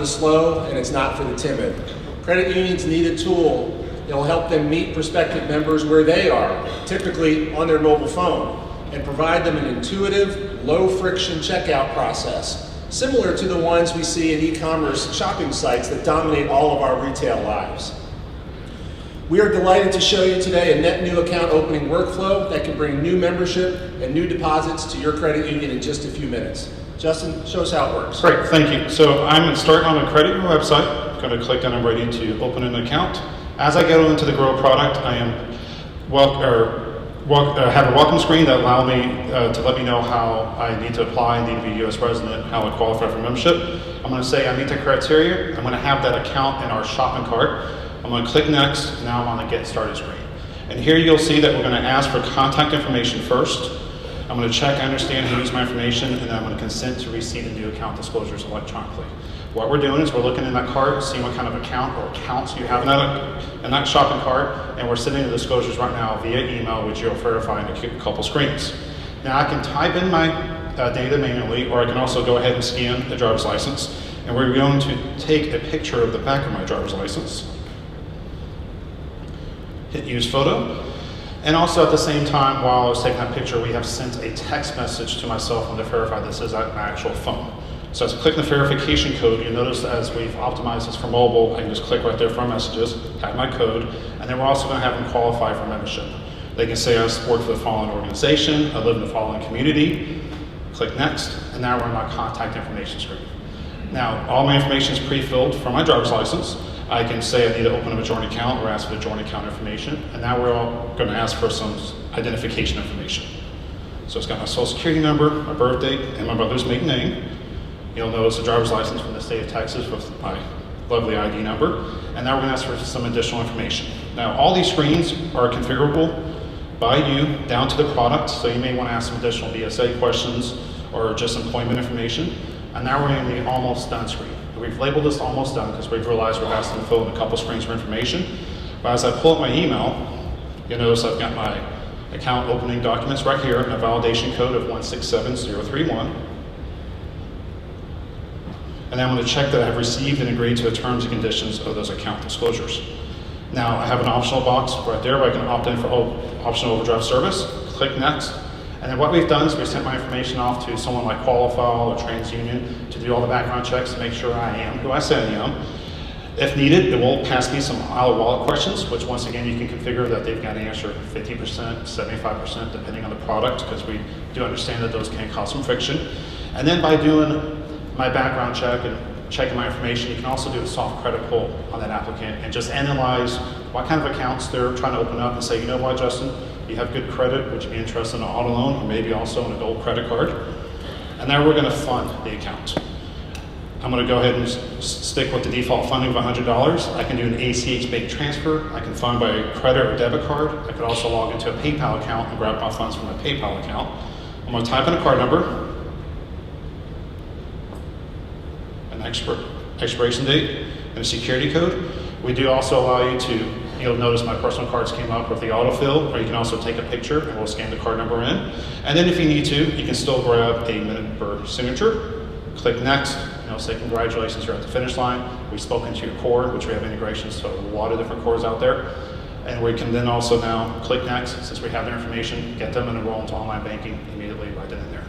the slow and it's not for the timid. Credit unions need a tool that will help them meet prospective members where they are, typically on their mobile phone, and provide them an intuitive, low-friction checkout process, similar to the ones we see in e-commerce shopping sites that dominate all of our retail lives. We are delighted to show you today a net new account opening workflow that can bring new membership and new deposits to your credit union in just a few minutes. Justin, show us how it works. Great, thank you. So I'm starting on a credit union website. I'm going to click on I'm ready to open an account. As I go into the Grow product, I am have a welcome screen that allows me to let me know how I need to apply, need to be a U.S. resident, how I qualify for membership. I'm going to say I meet the criteria. I'm going to have that account in our shopping cart. I'm going to click next, and now I'm on the Get Started screen. And here you'll see that we're going to ask for contact information first. I'm going to check, I understand, who used my information, and then I'm going to consent to receive the new account disclosures electronically. What we're doing is we're looking in that cart, seeing what kind of account or accounts you have in that shopping cart, and we're sending the disclosures right now via email, which you'll verify in a couple screens. Now I can type in my data manually, or I can also go ahead and scan the driver's license, and we're going to take a picture of the back of my driver's license. Hit use photo. And also at the same time, while I was taking that picture, we have sent a text message to my cell phone to verify this is my actual phone. So as I click the verification code, you'll notice as we've optimized this for mobile, I can just click right there for messages, type my code, and then we're also going to have them qualify for membership. They can say I work for the following organization, I live in the following community, click next, and now we're in my contact information screen. Now, all my information is pre-filled from my driver's license. I can say I need to open up a joint account or ask for the joint account information, and now we're all going to ask for some identification information. So it's got my social security number, my birth date, and my brother's maiden name. You'll notice a driver's license from the state of Texas with my lovely ID number, and now we're going to ask for some additional information. Now all these screens are configurable by you down to the product, so you may want to ask some additional BSA questions or just employment information. And now we're in the almost done screen. We've labeled this almost done because we've realized we've asked them to fill in a couple screens for information. But as I pull up my email, you'll notice I've got my account opening documents right here and a validation code of 167031. And then I'm going to check that I have received and agreed to the terms and conditions of those account disclosures. Now I have an optional box right there where I can opt in for optional overdraft service, click next. And then what we've done is we sent my information off to someone like Qualifile or TransUnion to do all the background checks to make sure I am who I say I am. If needed, it will pass me some Isle Wallet questions, which once again you can configure that they've got to answer 50%, 75%, depending on the product, because we do understand that those can cause some friction. And then by doing my background check and checking my information, you can also do a soft credit pull on that applicant and just analyze what kind of accounts they're trying to open up and say, you know what, Justin, you have good credit, would you be interested in an auto loan or maybe also an adult credit card? And now we're going to fund the account. I'm going to go ahead and stick with the default funding of $100. I can do an ACH bank transfer. I can fund by credit or debit card. I could also log into a PayPal account and grab my funds from a PayPal account. I'm going to type in a card number, an expiration date, and a security code. We do also allow you to, you'll notice my personal cards came up with the autofill, or you can also take a picture and we'll scan the card number in. And then if you need to, you can still grab a minute per signature, click next, and it'll say congratulations, you're at the finish line. We've spoken to your core, which we have integrations to a lot of different cores out there. And we can then also now click next, since we have their information, get them and enroll into online banking immediately right then and there.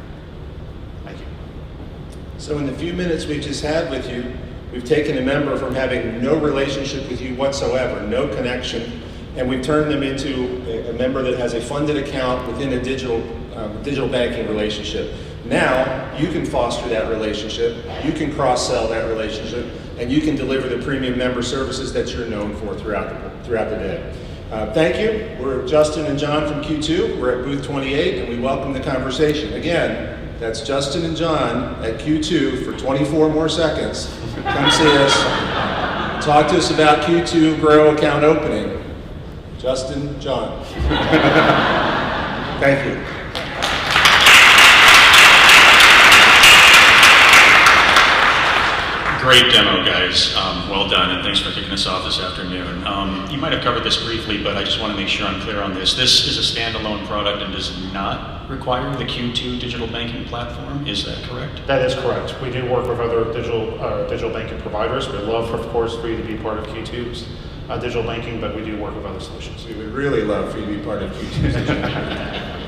Thank you. So in the few minutes we just had with you, we've taken a member from having no relationship with you whatsoever, no connection, and we've turned them into a member that has a funded account within a digital banking relationship. Now, you can foster that relationship, you can cross-sell that relationship, and you can deliver the premium member services that you're known for throughout the day. Thank you. We're Justin and John from Q2. We're at booth 28, and we welcome the conversation. Again, that's Justin and John at Q2 for 24 more seconds. Come see us. Talk to us about Q2 Grow account opening. Justin, John. Thank you. Great demo, guys. Well done, and thanks for kicking us off this afternoon. You might have covered this briefly, but I just want to make sure I'm clear on this. This is a standalone product and does not require the Q2 digital banking platform. Is that correct? That is correct. We do work with other digital banking providers. We love, of course, for you to be part of Q2's digital banking, but we do work with other solutions. We would really love for you to be part of Q2's digital banking.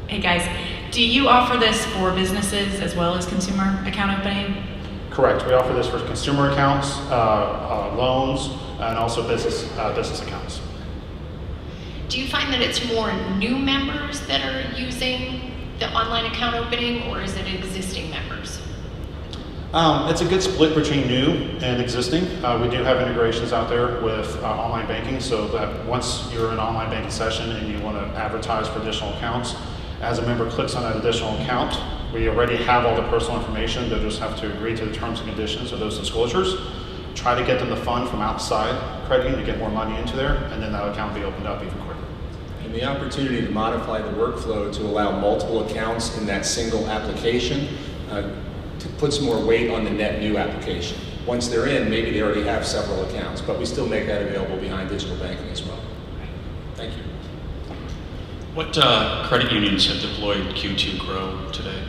Hey guys, do you offer this for businesses as well as consumer account opening? Correct. We offer this for consumer accounts, loans, and also business accounts. Do you find that it's more new members that are using the online account opening, or is it existing members? It's a good split between new and existing. We do have integrations out there with online banking, so that once you're in an online banking session and you want to advertise for additional accounts, as a member clicks on that additional account, we already have all the personal information. They'll just have to agree to the terms and conditions of those disclosures, try to get them to fund from outside credit union to get more money into there, and then that account will be opened up even quicker. And the opportunity to modify the workflow to allow multiple accounts in that single application puts more weight on the net new application. Once they're in, maybe they already have several accounts, but we still make that available behind digital banking as well. Thank you. What credit unions have deployed Q2 Grow today?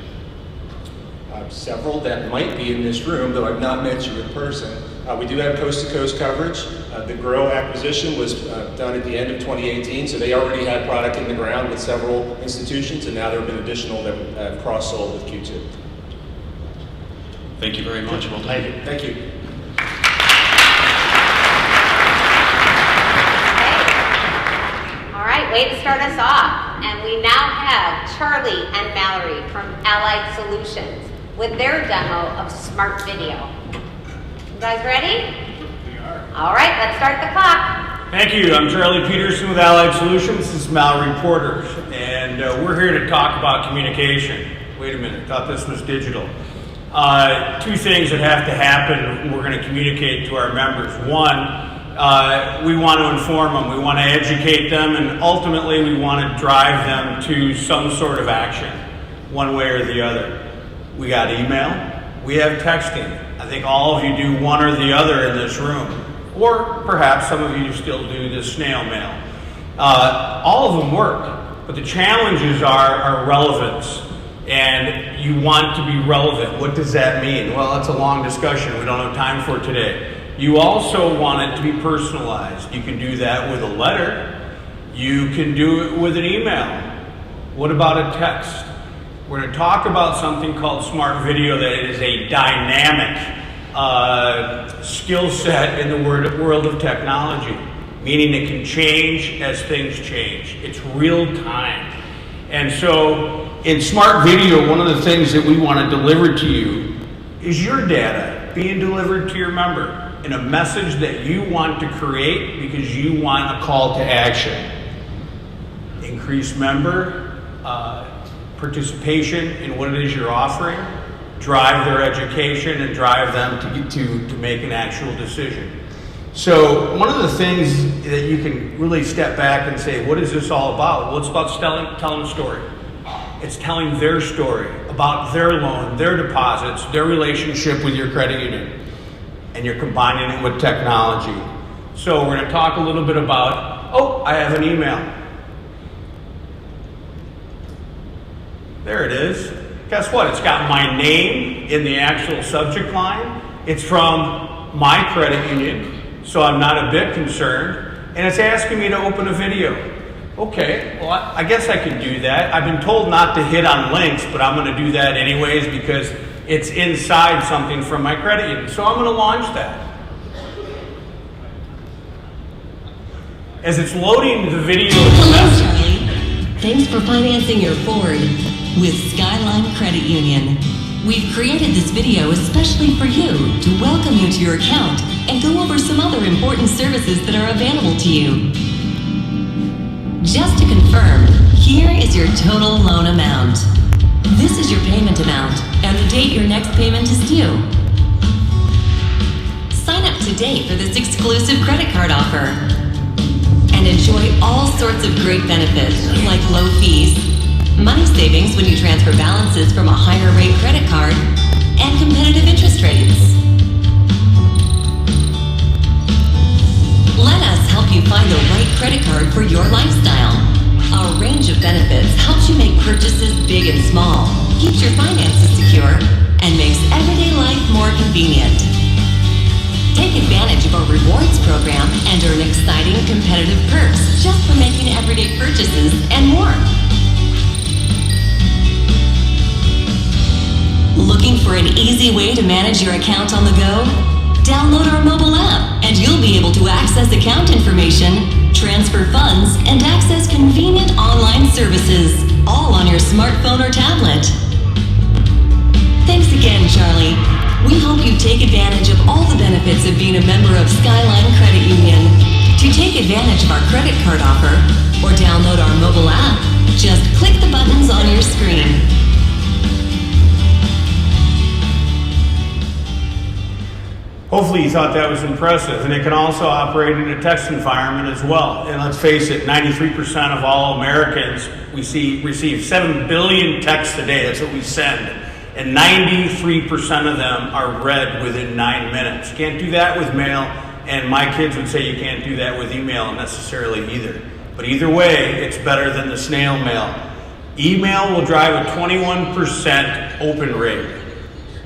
Several that might be in this room, though I've not met you in person. We do have coast-to-coast coverage. The Grow acquisition was done at the end of 2018, so they already had product in the ground with several institutions, and now there have been additional that have cross-sold with Q2. Thank you very much. Well done. Thank you. Thank you. All right, way to start us off. And we now have Charlie and Mallory from Allied Solutions with their demo of Smart Video. You guys ready? We are. All right, let's start the clock. Thank you. I'm Charlie Peterson with Allied Solutions. This is Mallory Porter, and we're here to talk about communication. Wait a minute, thought this was digital. Two things that have to happen when we're going to communicate to our members. One, we want to inform them, we want to educate them, and ultimately we want to drive them to some sort of action, one way or the other. We got email, we have texting. I think all of you do one or the other in this room, or perhaps some of you still do the snail mail. All of them work, but the challenges are relevance. And you want to be relevant. What does that mean? Well, it's a long discussion. We don't have time for it today. You also want it to be personalized. You can do that with a letter. You can do it with an email. What about a text? We're going to talk about something called Smart Video, that it is a dynamic skill set in the world of technology, meaning it can change as things change. It's real time. And so in Smart Video, one of the things that we want to deliver to you is your data being delivered to your member in a message that you want to create because you want a call to action. Increase member participation in what it is you're offering, drive their education, and drive them to make an actual decision. So one of the things that you can really step back and say, what is this all about? Well, it's about telling a story. It's telling their story about their loan, their deposits, their relationship with your credit union. And you're combining it with technology. So we're going to talk a little bit about, oh, I have an email. There it is. Guess what? It's got my name in the actual subject line. It's from my credit union, so I'm not a bit concerned. And it's asking me to open a video. Okay, well, I guess I can do that. I've been told not to hit on links, but I'm going to do that anyways because it's inside something from my credit union. So I'm going to launch that. As it's loading the video, Hello, Charlie. Thanks for financing your Ford with Skyline Credit Union. We've created this video especially for you to welcome you to your account and go over some other important services that are available to you. Just to confirm, here is your total loan amount. This is your payment amount and the date your next payment is due. Sign up today for this exclusive credit card offer and enjoy all sorts of great benefits like low fees, money savings when you transfer balances from a higher rate credit card, and competitive interest rates. Let us help you find the right credit card for your lifestyle. Our range of benefits helps you make purchases big and small, keeps your finances secure, and makes everyday life more convenient. Take advantage of our rewards program and earn exciting competitive perks just for making everyday purchases and more. Looking for an easy way to manage your account on the go? Download our mobile app and you'll be able to access account information, transfer funds, and access convenient online services, all on your smartphone or tablet. Thanks again, Charlie. We hope you take advantage of all the benefits of being a member of Skyline Credit Union. To take advantage of our credit card offer or download our mobile app, just click the buttons on your screen. Hopefully you thought that was impressive, and it can also operate in a text environment as well. And let's face it, 93% of all Americans receive 7 billion texts a day. That's what we send. And 93% of them are read within 9 minutes. You can't do that with mail, and my kids would say you can't do that with email necessarily either. But either way, it's better than the snail mail. Email will drive a 21% open rate.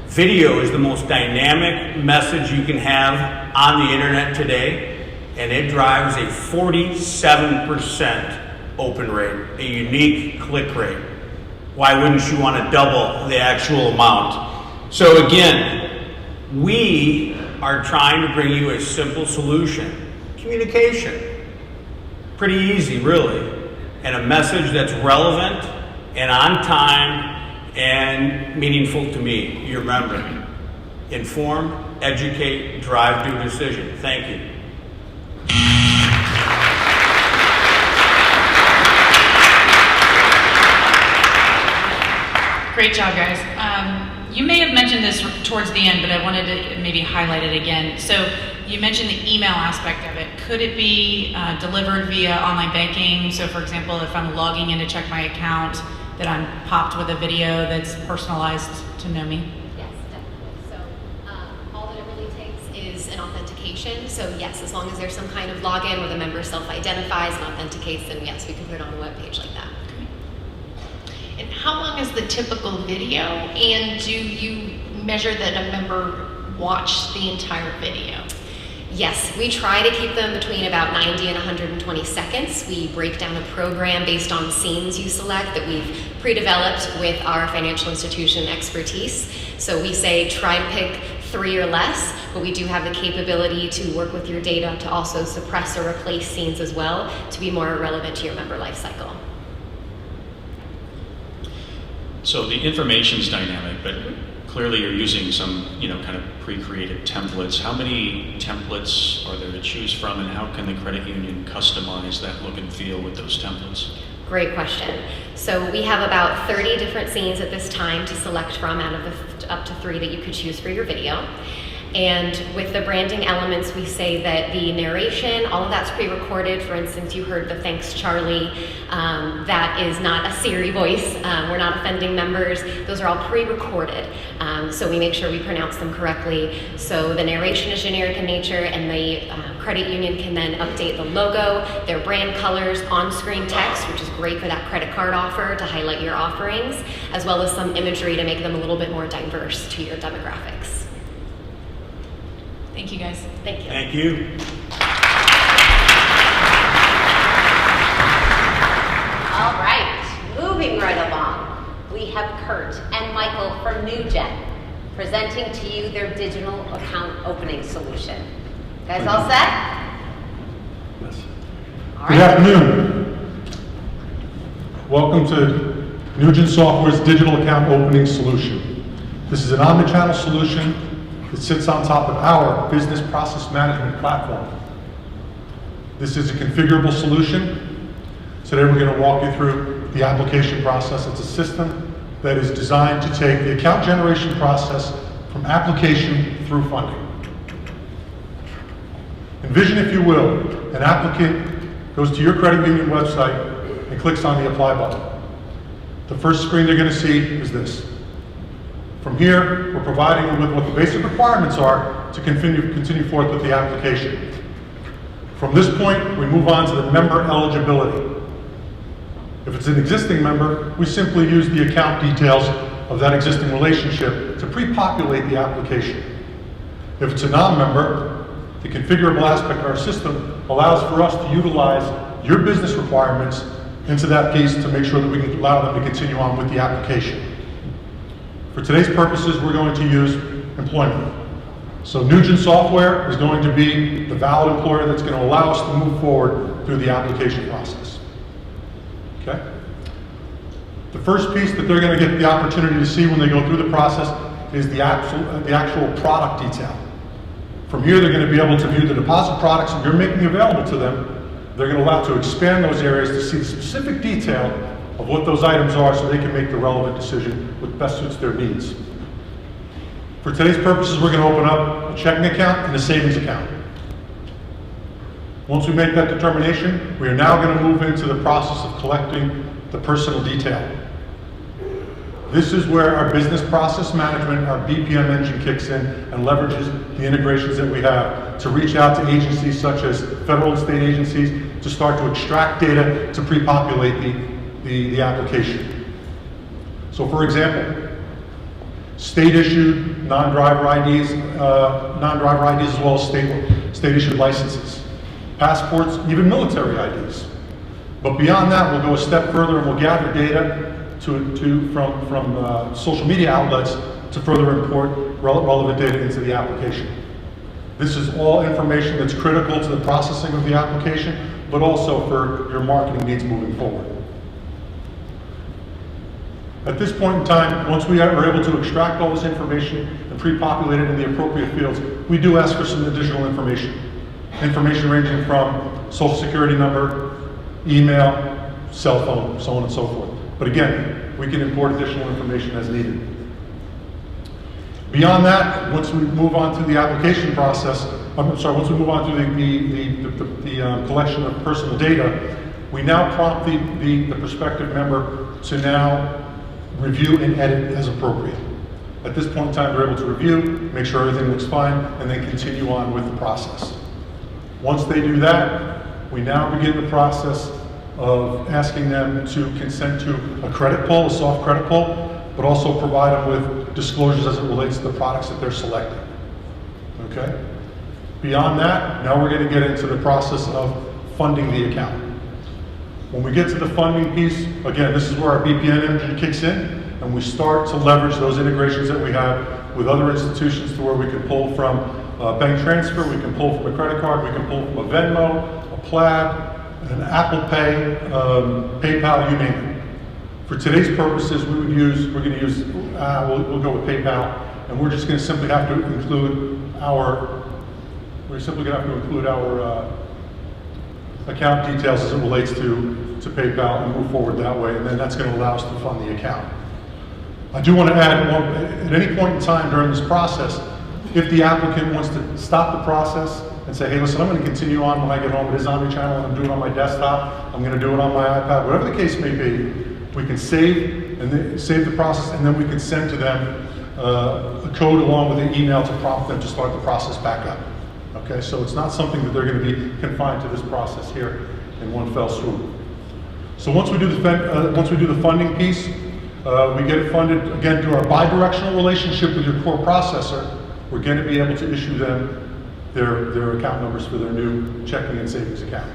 Video is the most dynamic message you can have on the internet today, and it drives a 47% open rate, a unique click rate. Why wouldn't you want to double the actual amount? So again, we are trying to bring you a simple solution. Communication. Pretty easy, really. And a message that's relevant and on time and meaningful to me, your member. Inform, educate, drive to a decision. Thank you. Great job, guys. You may have mentioned this towards the end, but I wanted to maybe highlight it again. So you mentioned the email aspect of it. Could it be delivered via online banking? So for example, if I'm logging in to check my account, that I'm popped with a video that's personalized to know me? Yes, definitely. So all that it really takes is an authentication. So yes, as long as there's some kind of login where the member self-identifies and authenticates, then yes, we can put it on a web page like that. And how long is the typical video? And do you measure that a member watched the entire video? Yes, we try to keep them between about 90 and 120 seconds. We break down a program based on scenes you select that we've pre-developed with our financial institution expertise. So we say try to pick 3 or less, but we do have the capability to work with your data to also suppress or replace scenes as well to be more relevant to your member life cycle. So the information's dynamic, but clearly you're using some, kind of pre-created templates. How many templates are there to choose from, and how can the credit union customize that look and feel with those templates? Great question. So we have about 30 different scenes at this time to select from out of the up to 3 that you could choose for your video. And with the branding elements, we say that the narration, all of that's pre-recorded. For instance, you heard the thanks Charlie. That is not a Siri voice. We're not offending members. Those are all pre-recorded. So we make sure we pronounce them correctly. So the narration is generic in nature, and the credit union can then update the logo, their brand colors, on-screen text, which is great for that credit card offer to highlight your offerings, as well as some imagery to make them a little bit more diverse to your demographics. Thank you, guys. Thank you. Thank you. All right, moving right along, we have Kurt and Michael from NewGen presenting to you their digital account opening solution. Guys all set? Yes. All Good right. afternoon. Welcome to NewGen Software's digital account opening solution. This is an omnichannel solution that sits on top of our business process management platform. This is a configurable solution. Today we're going to walk you through the application process. It's a system that is designed to take the account generation process from application through funding. Envision, if you will, an applicant goes to your credit union website and clicks on the apply button. The first screen they're going to see is this. From here, we're providing them with what the basic requirements are to continue forth with the application. From this point, we move on to the member eligibility. If it's an existing member, we simply use the account details of that existing relationship to pre-populate the application. If it's a non-member, the configurable aspect of our system allows for us to utilize your business requirements into that piece to make sure that we can allow them to continue on with the application. For today's purposes, we're going to use employment. So Nugent Software is going to be the valid employer that's going to allow us to move forward through the application process. Okay? The first piece that they're going to get the opportunity to see when they go through the process is the actual product detail. From here, they're going to be able to view the deposit products that you're making available to them. They're going to allow to expand those areas to see the specific detail of what those items are so they can make the relevant decision which best suits their needs. For today's purposes, we're going to open up a checking account and a savings account. Once we make that determination, we are now going to move into the process of collecting the personal detail. This is where our business process management, our BPM engine kicks in and leverages the integrations that we have to reach out to agencies such as federal and state agencies to start to extract data to pre-populate the application. So for example, state-issued non-driver IDs as well as state-issued licenses, passports, even military IDs. But beyond that, we'll go a step further and we'll gather data from social media outlets to further import relevant data into the application. This is all information that's critical to the processing of the application, but also for your marketing needs moving forward. At this point in time, once we are able to extract all this information and pre-populate it in the appropriate fields, we do ask for some additional information. Information ranging from social security number, email, cell phone, so on and so forth. But again, we can import additional information as needed. Beyond that, once we move on to the application process, once we move on to the collection of personal data, we now prompt the prospective member to now review and edit as appropriate. At this point in time, they're able to review, make sure everything looks fine, and then continue on with the process. Once they do that, we now begin the process of asking them to consent to a credit pull, a soft credit pull, but also provide them with disclosures as it relates to the products that they're selecting. Okay? Beyond that, now we're going to get into the process of funding the account. When we get to the funding piece, again, this is where our BPN engine kicks in, and we start to leverage those integrations that we have with other institutions to where we can pull from bank transfer, we can pull from a credit card, we can pull from a Venmo, a Plaid, an Apple Pay, PayPal, you name it. For today's purposes, we'll go with PayPal, and we're just going to simply have to include our account details as it relates to PayPal and move forward that way, and then that's going to allow us to fund the account. I do want to add, at any point in time during this process, if the applicant wants to stop the process and say, hey, listen, I'm going to continue on when I get home. It is omnichannel, and I'm doing it on my desktop. I'm going to do it on my iPad. Whatever the case may be, we can save the process, and then we can send to them a code along with an email to prompt them to start the process back up. Okay, so it's not something that they're going to be confined to this process here in one fell swoop. So once we do the funding piece, we get it funded again through our bi-directional relationship with your core processor. We're going to be able to issue them their account numbers for their new checking and savings account.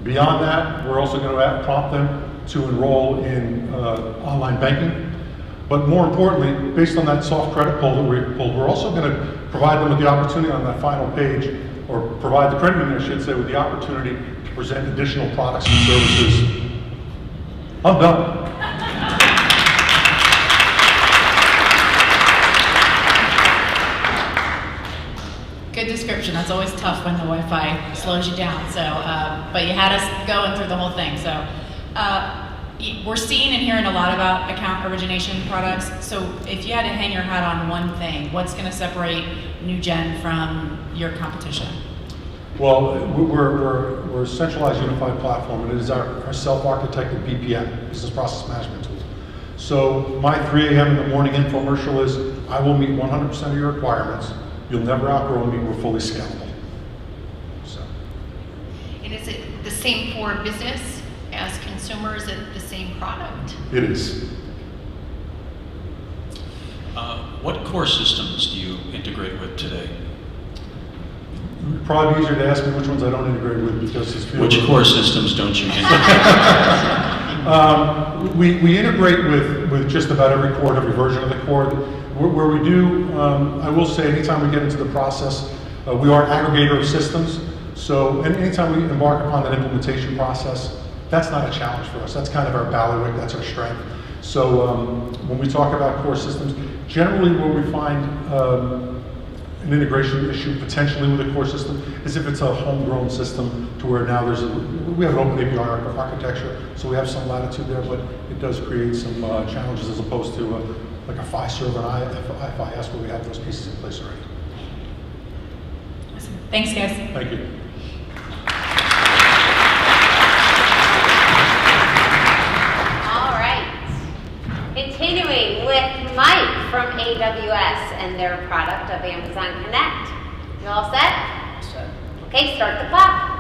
Beyond that, we're also going to prompt them to enroll in online banking. But more importantly, based on that soft credit pull that we pulled, we're also going to provide them with the opportunity on that final page, or provide the credit union, I should say, with the opportunity to present additional products and services. I'm done. Good description. That's always tough when the Wi-Fi slows you down. So, but you had us going through the whole thing. So, we're seeing and hearing a lot about account origination products. So, if you had to hang your hat on one thing, what's going to separate NewGen from your competition? Well, we're a centralized unified platform, and it is our self-architected BPM, business process management tool. So my 3 a.m. in the morning infomercial is, I will meet 100% of your requirements. You'll never outgrow me. We're fully scalable. So And is it the same for business as consumer? Is it the same product? it is. What core systems do you integrate with today? It'd probably be easier to ask me which ones I don't integrate with because it's Which core systems don't you integrate? We integrate with just about every core, every version of the core. Where we do, I will say, anytime we get into the process, we are an aggregator of systems. So anytime we embark upon that implementation process, that's not a challenge for us. That's kind of our bailiwick, that's our strength. So when we talk about core systems, generally where we find an integration issue potentially with a core system is if it's a homegrown system to where now we have an open API architecture, so we have some latitude there, but it does create some challenges as opposed to like a Fiserv and FIS where we have those pieces in place already. Awesome. Thanks, guys. Thank you. All right. Continuing with Mike from AWS and their product of Amazon Connect. You all set? Set. Okay, start the clock.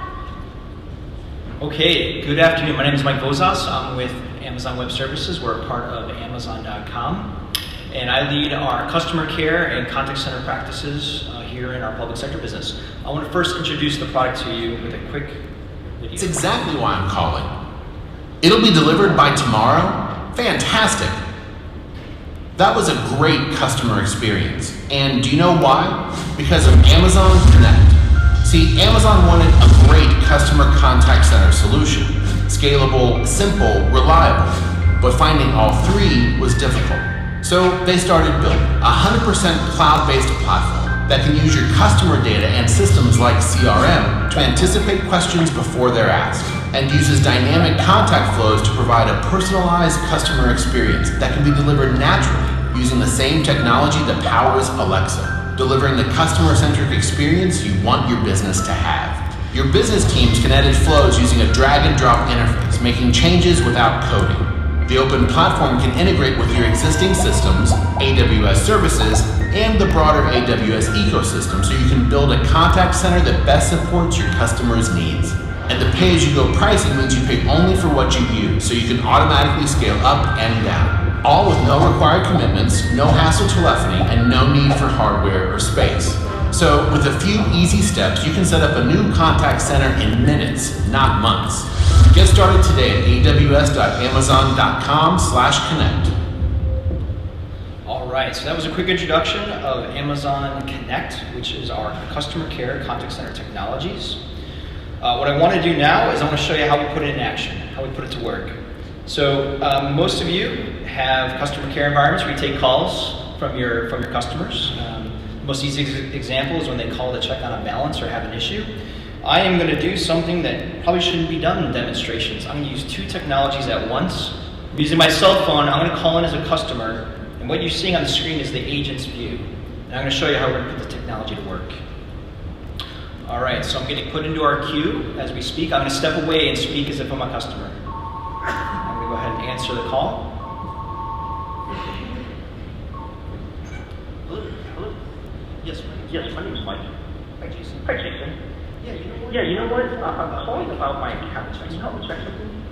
Okay, good afternoon. My name is Mike Vozas. I'm with Amazon Web Services. We're a part of Amazon.com. And I lead our customer care and contact center practices here in our public sector business. I want to first introduce the product to you with a quick video. It's exactly why I'm calling. It'll be delivered by tomorrow? Fantastic. That was a great customer experience. And do you know why? Because of Amazon Connect. See, Amazon wanted a great customer contact center solution. Scalable, simple, reliable. But finding all three was difficult. So they started building a 100% cloud-based platform that can use your customer data and systems like CRM to anticipate questions before they're asked, and uses dynamic contact flows to provide a personalized customer experience that can be delivered naturally using the same technology that powers Alexa, delivering the customer-centric experience you want your business to have. Your business teams can edit flows using a drag-and-drop interface, making changes without coding. The open platform can integrate with your existing systems, AWS services, and the broader AWS ecosystem so you can build a contact center that best supports your customers' needs. And the pay-as-you-go pricing means you pay only for what you use, so you can automatically scale up and down. All with no required commitments, no hassle telephony, and no need for hardware or space. So with a few easy steps, you can set up a new contact center in minutes, not months. Get started today at aws.amazon.com/connect. All right, so that was a quick introduction of Amazon Connect, which is our customer care contact center technologies. What I want to do now is I want to show you how we put it in action, how we put it to work. So most of you have customer care environments where you take calls from your customers. The most easy example is when they call to check on a balance or have an issue. I am going to do something that probably shouldn't be done in demonstrations. I'm going to use two technologies at once. I'm using my cell phone. I'm going to call in as a customer, and what you're seeing on the screen is the agent's view. And I'm going to show you how we're going to put the technology to work. All right, so I'm getting put into our queue as we speak. I'm going to step away and speak as if I'm a customer. I'm going to go ahead and answer the call. Hello? Yes, my name is Mike. Hi, Jason. Hi, Jason. Yeah, you know what? I'm calling about my account. Can you help me check something?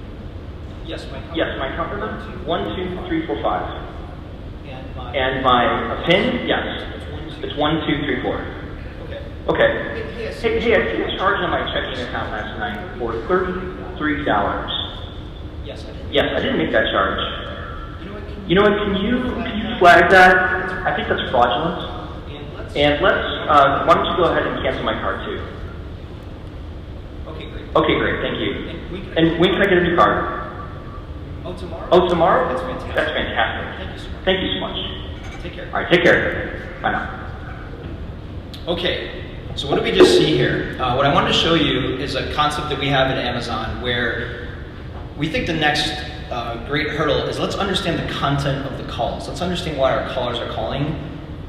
Yes, my account number? 12345. And my PIN? Yes. It's 1234. Okay. Hey, I see a charge on my checking account last night for $33. Yes, I didn't make that charge. You know what? Can you flag that? I think that's fraudulent. And why don't you go ahead and cancel my card too? Okay, great. Thank you. And when can I get a new card? Oh, tomorrow? That's fantastic. Thank you so much. Take care. All right, take care. Bye now. Okay, so what did we just see here? What I wanted to show you is a concept that we have at Amazon where we think the next great hurdle is let's understand the content of the calls. Let's understand why our callers are calling,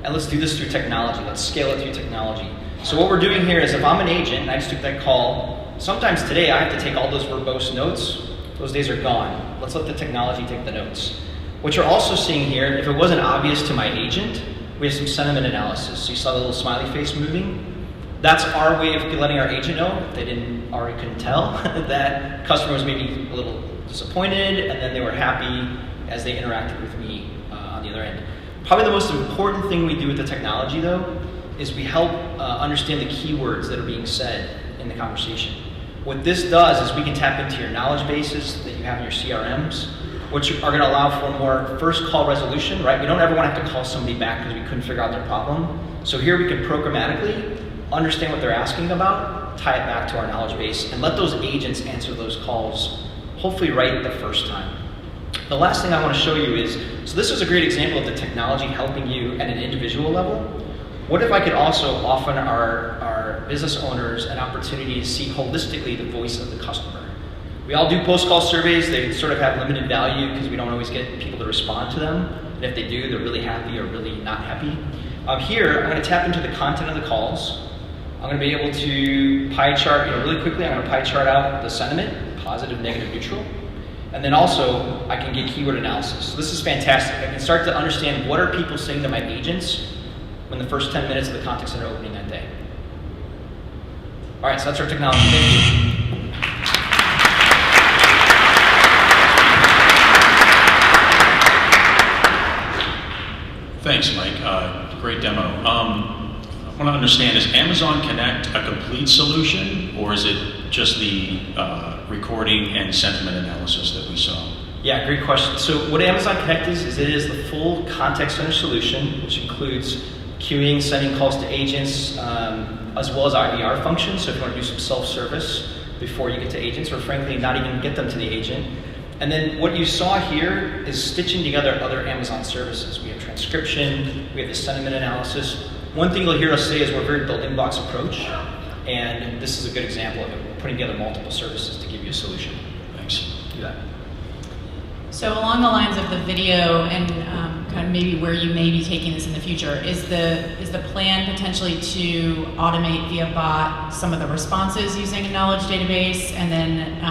and let's do this through technology. Let's scale it through technology. So what we're doing here is if I'm an agent and I just took that call, sometimes today I have to take all those verbose notes. Those days are gone. Let's let the technology take the notes. What you're also seeing here, if it wasn't obvious to my agent, we have some sentiment analysis. So you saw the little smiley face moving. That's our way of letting our agent know, if they couldn't tell, that customer was maybe a little disappointed, and then they were happy as they interacted with me on the other end. Probably the most important thing we do with the technology, though, is we help understand the keywords that are being said in the conversation. What this does is we can tap into your knowledge bases that you have in your CRMs, which are going to allow for more first call resolution, right? We don't ever want to have to call somebody back because we couldn't figure out their problem. So here we can programmatically understand what they're asking about, tie it back to our knowledge base, and let those agents answer those calls, hopefully right the first time. The last thing I want to show you is, so this is a great example of the technology helping you at an individual level. What if I could also offer our business owners an opportunity to see holistically the voice of the customer? We all do post-call surveys. They sort of have limited value because we don't always get people to respond to them. And if they do, they're really happy or really not happy. Here, I'm going to tap into the content of the calls. I'm going to be able to pie chart, really quickly, I'm going to pie chart out the sentiment, positive, negative, neutral. And then also, I can get keyword analysis. So this is fantastic. I can start to understand what are people saying to my agents when the first 10 minutes of the contact center opening that day. All right, so that's our technology. Thank you. Thanks, Mike. Great demo. I want to understand, is Amazon Connect a complete solution, or is it just the recording and sentiment analysis that we saw? Yeah, great question. So what Amazon Connect is it is the full contact center solution, which includes queuing, sending calls to agents, as well as IVR functions. So if you want to do some self-service before you get to agents, or frankly, not even get them to the agent. And then what you saw here is stitching together other Amazon services. We have transcription, we have the sentiment analysis. One thing you'll hear us say is we're a very building blocks approach, and this is a good example of it. We're putting together multiple services to give you a solution. Thanks. Do that. So along the lines of the video and kind of maybe where you may be taking this in the future, is the plan potentially to automate via bot some of the responses using a knowledge database and then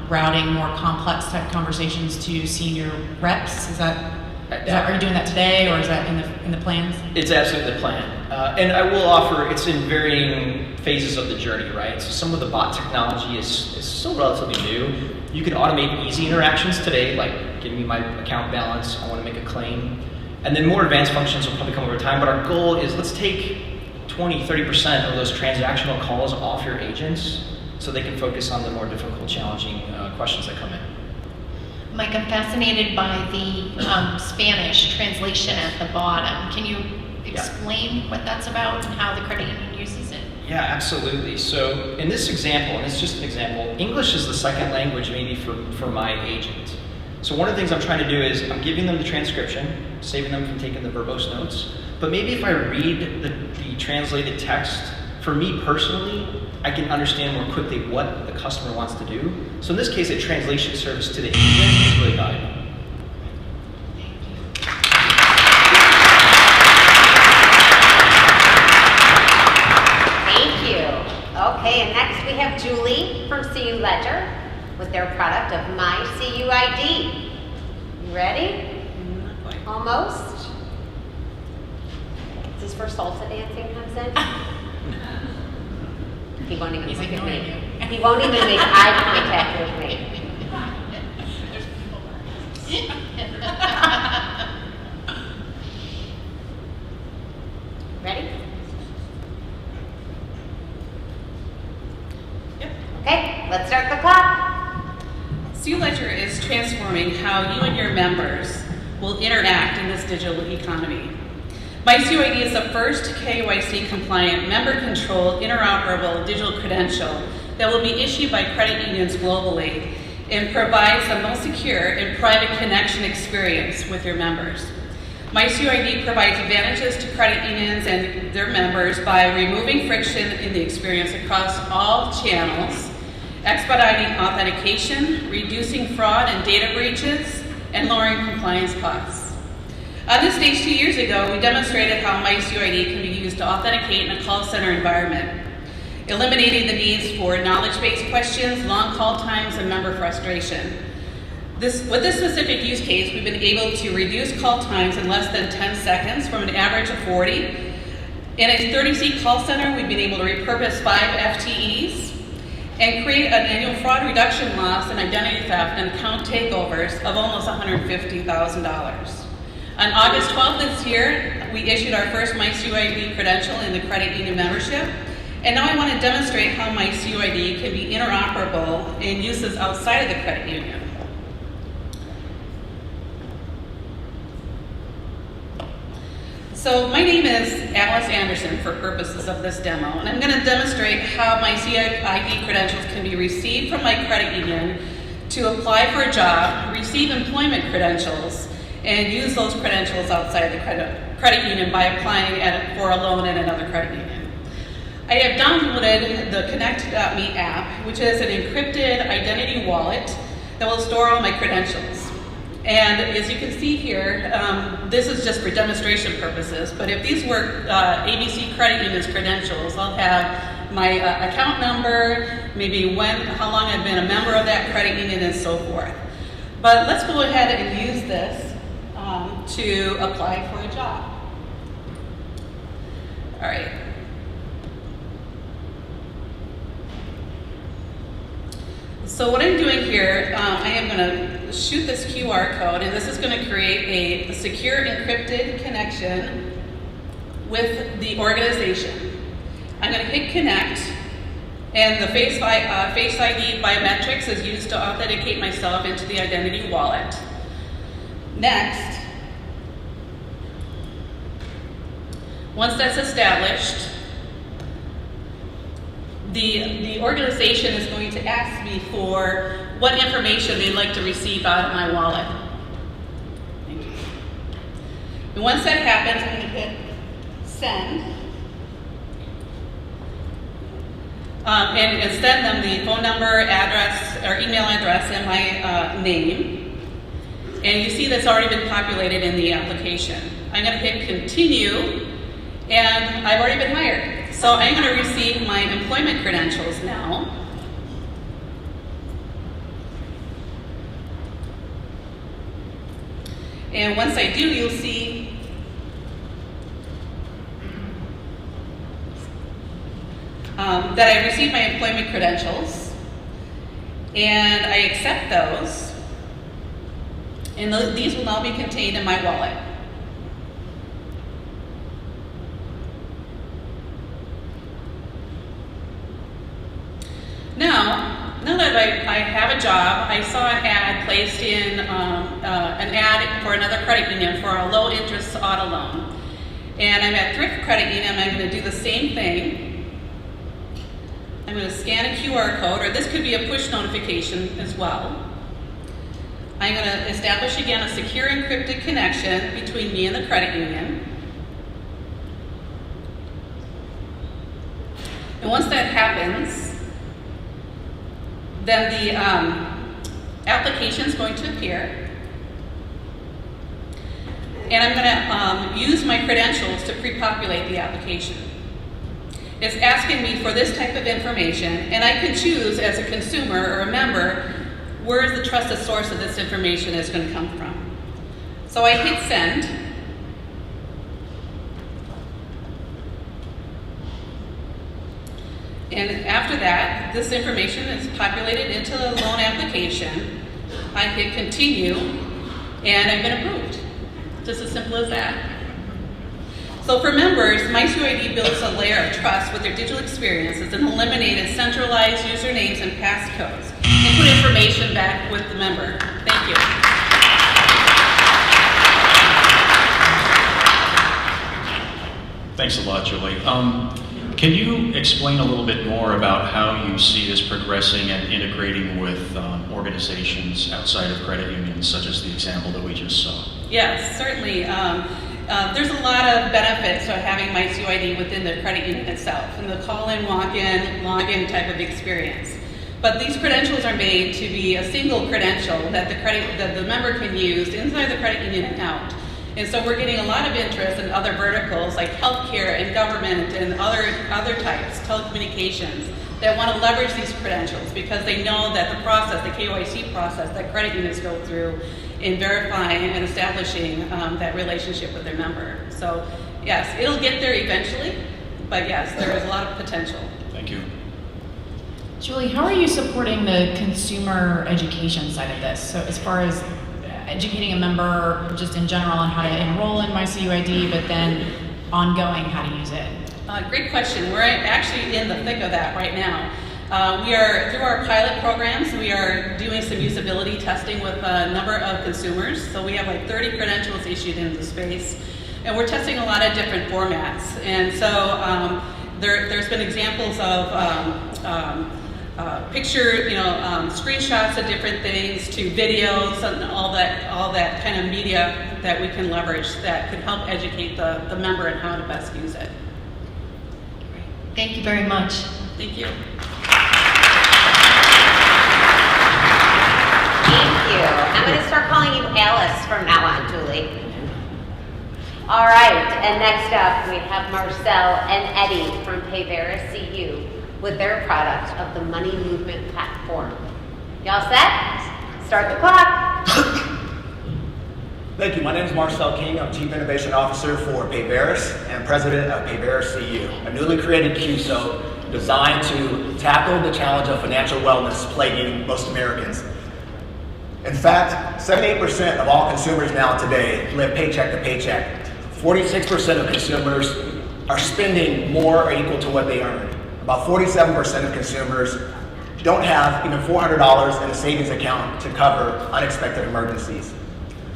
routing more complex type conversations to senior reps? Are you doing that today, or is that in the plans? It's absolutely the plan. And I will offer, it's in varying phases of the journey, right? So some of the bot technology is still relatively new. You can automate easy interactions today, like give me my account balance, I want to make a claim. And then more advanced functions will probably come over time, but our goal is let's take 20-30% of those transactional calls off your agents so they can focus on the more difficult, challenging questions that come in. Mike, I'm fascinated by the Spanish translation at the bottom. Can you explain what that's about and how the credit union uses it? Yeah, absolutely. So in this example, and it's just an example, English is the second language maybe for my agent. So one of the things I'm trying to do is I'm giving them the transcription, saving them from taking the verbose notes, but maybe if I read the translated text, for me personally, I can understand more quickly what the customer wants to do. So in this case, a translation service to the agent is really valuable. Thank you. Okay, and next we have Julie from CU Ledger with their product of My CUID. You ready? Almost. This is where salsa dancing comes in. He won't even look at me. He won't even make eye contact with me. Ready? Yep. Okay, let's start the clock. CU Ledger is transforming how you and your members will interact in this digital economy. MyCUID is the first KYC compliant, member controlled, interoperable digital credential that will be issued by credit unions globally and provides the most secure and private connection experience with your members. MyCUID provides advantages to credit unions and their members by removing friction in the experience across all channels, expediting authentication, reducing fraud and data breaches, and lowering compliance costs. On this stage 2 years ago, we demonstrated how MyCUID can be used to authenticate in a call center environment, eliminating the needs for knowledge-based questions, long call times, and member frustration. With this specific use case, we've been able to reduce call times in less than 10 seconds from an average of 40. In a 30-seat call center, we've been able to repurpose 5 FTEs and create an annual fraud reduction loss and identity theft and account takeovers of almost $150,000. On August 12th this year, we issued our first MyCUID credential in the credit union membership. And now I want to demonstrate how MyCUID can be interoperable in uses outside of the credit union. So my name is Alice Anderson for purposes of this demo, and I'm going to demonstrate how MyCUID credentials can be received from my credit union to apply for a job, receive employment credentials, and use those credentials outside the credit union by applying for a loan at another credit union. I have downloaded the Connect.me app, which is an encrypted identity wallet that will store all my credentials. And as you can see here, this is just for demonstration purposes, but if these were ABC Credit Union's credentials, I'll have my account number, maybe how long I've been a member of that credit union, and so forth. But let's go ahead and use this to apply for a job. All right. So what I'm doing here, I am going to shoot this QR code, and this is going to create a secure encrypted connection with the organization. I'm going to hit connect, and the Face ID biometrics is used to authenticate myself into the identity wallet. Next, once that's established, the organization is going to ask me for what information they'd like to receive out of my wallet. Thank you. And once that happens, I'm going to hit send. And send them the phone number, address, or email address, and my name. And you see that's already been populated in the application. I'm going to hit continue, and I've already been hired. So I'm going to receive my employment credentials now. And once I do, you'll see that I received my employment credentials, and I accept those, and these will now be contained in my wallet. Now that I have a job, I saw an ad placed in an ad for another credit union for a low interest auto loan. And I'm at Thrift Credit Union, I'm going to do the same thing. I'm going to scan a QR code, or this could be a push notification as well. I'm going to establish again a secure encrypted connection between me and the credit union. And once that happens, then the application is going to appear. And I'm going to use my credentials to pre-populate the application. It's asking me for this type of information, and I can choose as a consumer or a member where is the trusted source of this information is going to come from. So I hit send. And after that, this information is populated into the loan application. I hit continue, and I've been approved. Just as simple as that. So for members, MyCUID builds a layer of trust with their digital experiences and eliminated centralized usernames and passcodes, and put information back with the member. Thank you. Thanks a lot, Julie. Can you explain a little bit more about how you see this progressing and integrating with organizations outside of credit unions, such as the example that we just saw? Yes, certainly. There's a lot of benefits to having MyCUID within the credit union itself, and the call-in, walk-in, login type of experience. But these credentials are made to be a single credential that the member can use inside the credit union and out. And so we're getting a lot of interest in other verticals like healthcare and government and other types, telecommunications, that want to leverage these credentials because they know that the process, the KYC process that credit unions go through in verifying and establishing that relationship with their member. So yes, it'll get there eventually, but yes, there is a lot of potential. Thank you. Julie, how are you supporting the consumer education side of this? So as far as educating a member just in general on how to enroll in My CUID, but then ongoing how to use it? Great question. We're actually in the thick of that right now. We are, through our pilot programs, we are doing some usability testing with a number of consumers. So we have like 30 credentials issued in the space, and we're testing a lot of different formats. And so there's been examples of picture, screenshots of different things to videos and all that kind of media that we can leverage that could help educate the member and how to best use it. Thank you very much. Thank you. Thank you. I'm going to start calling you Alice from now on, Julie. All right, and next up we have Marcel and Eddie from Payveris CU with their product of the money movement platform. Y'all set? Start the clock. Thank you. My name is Marcel King. I'm Chief Innovation Officer for Payveris and President of Payveris CU, a newly created CUSO designed to tackle the challenge of financial wellness plaguing most Americans. In fact, 78% of all consumers now today live paycheck to paycheck. 46% of consumers are spending more or equal to what they earn. About 47% of consumers don't have even $400 in a savings account to cover unexpected emergencies.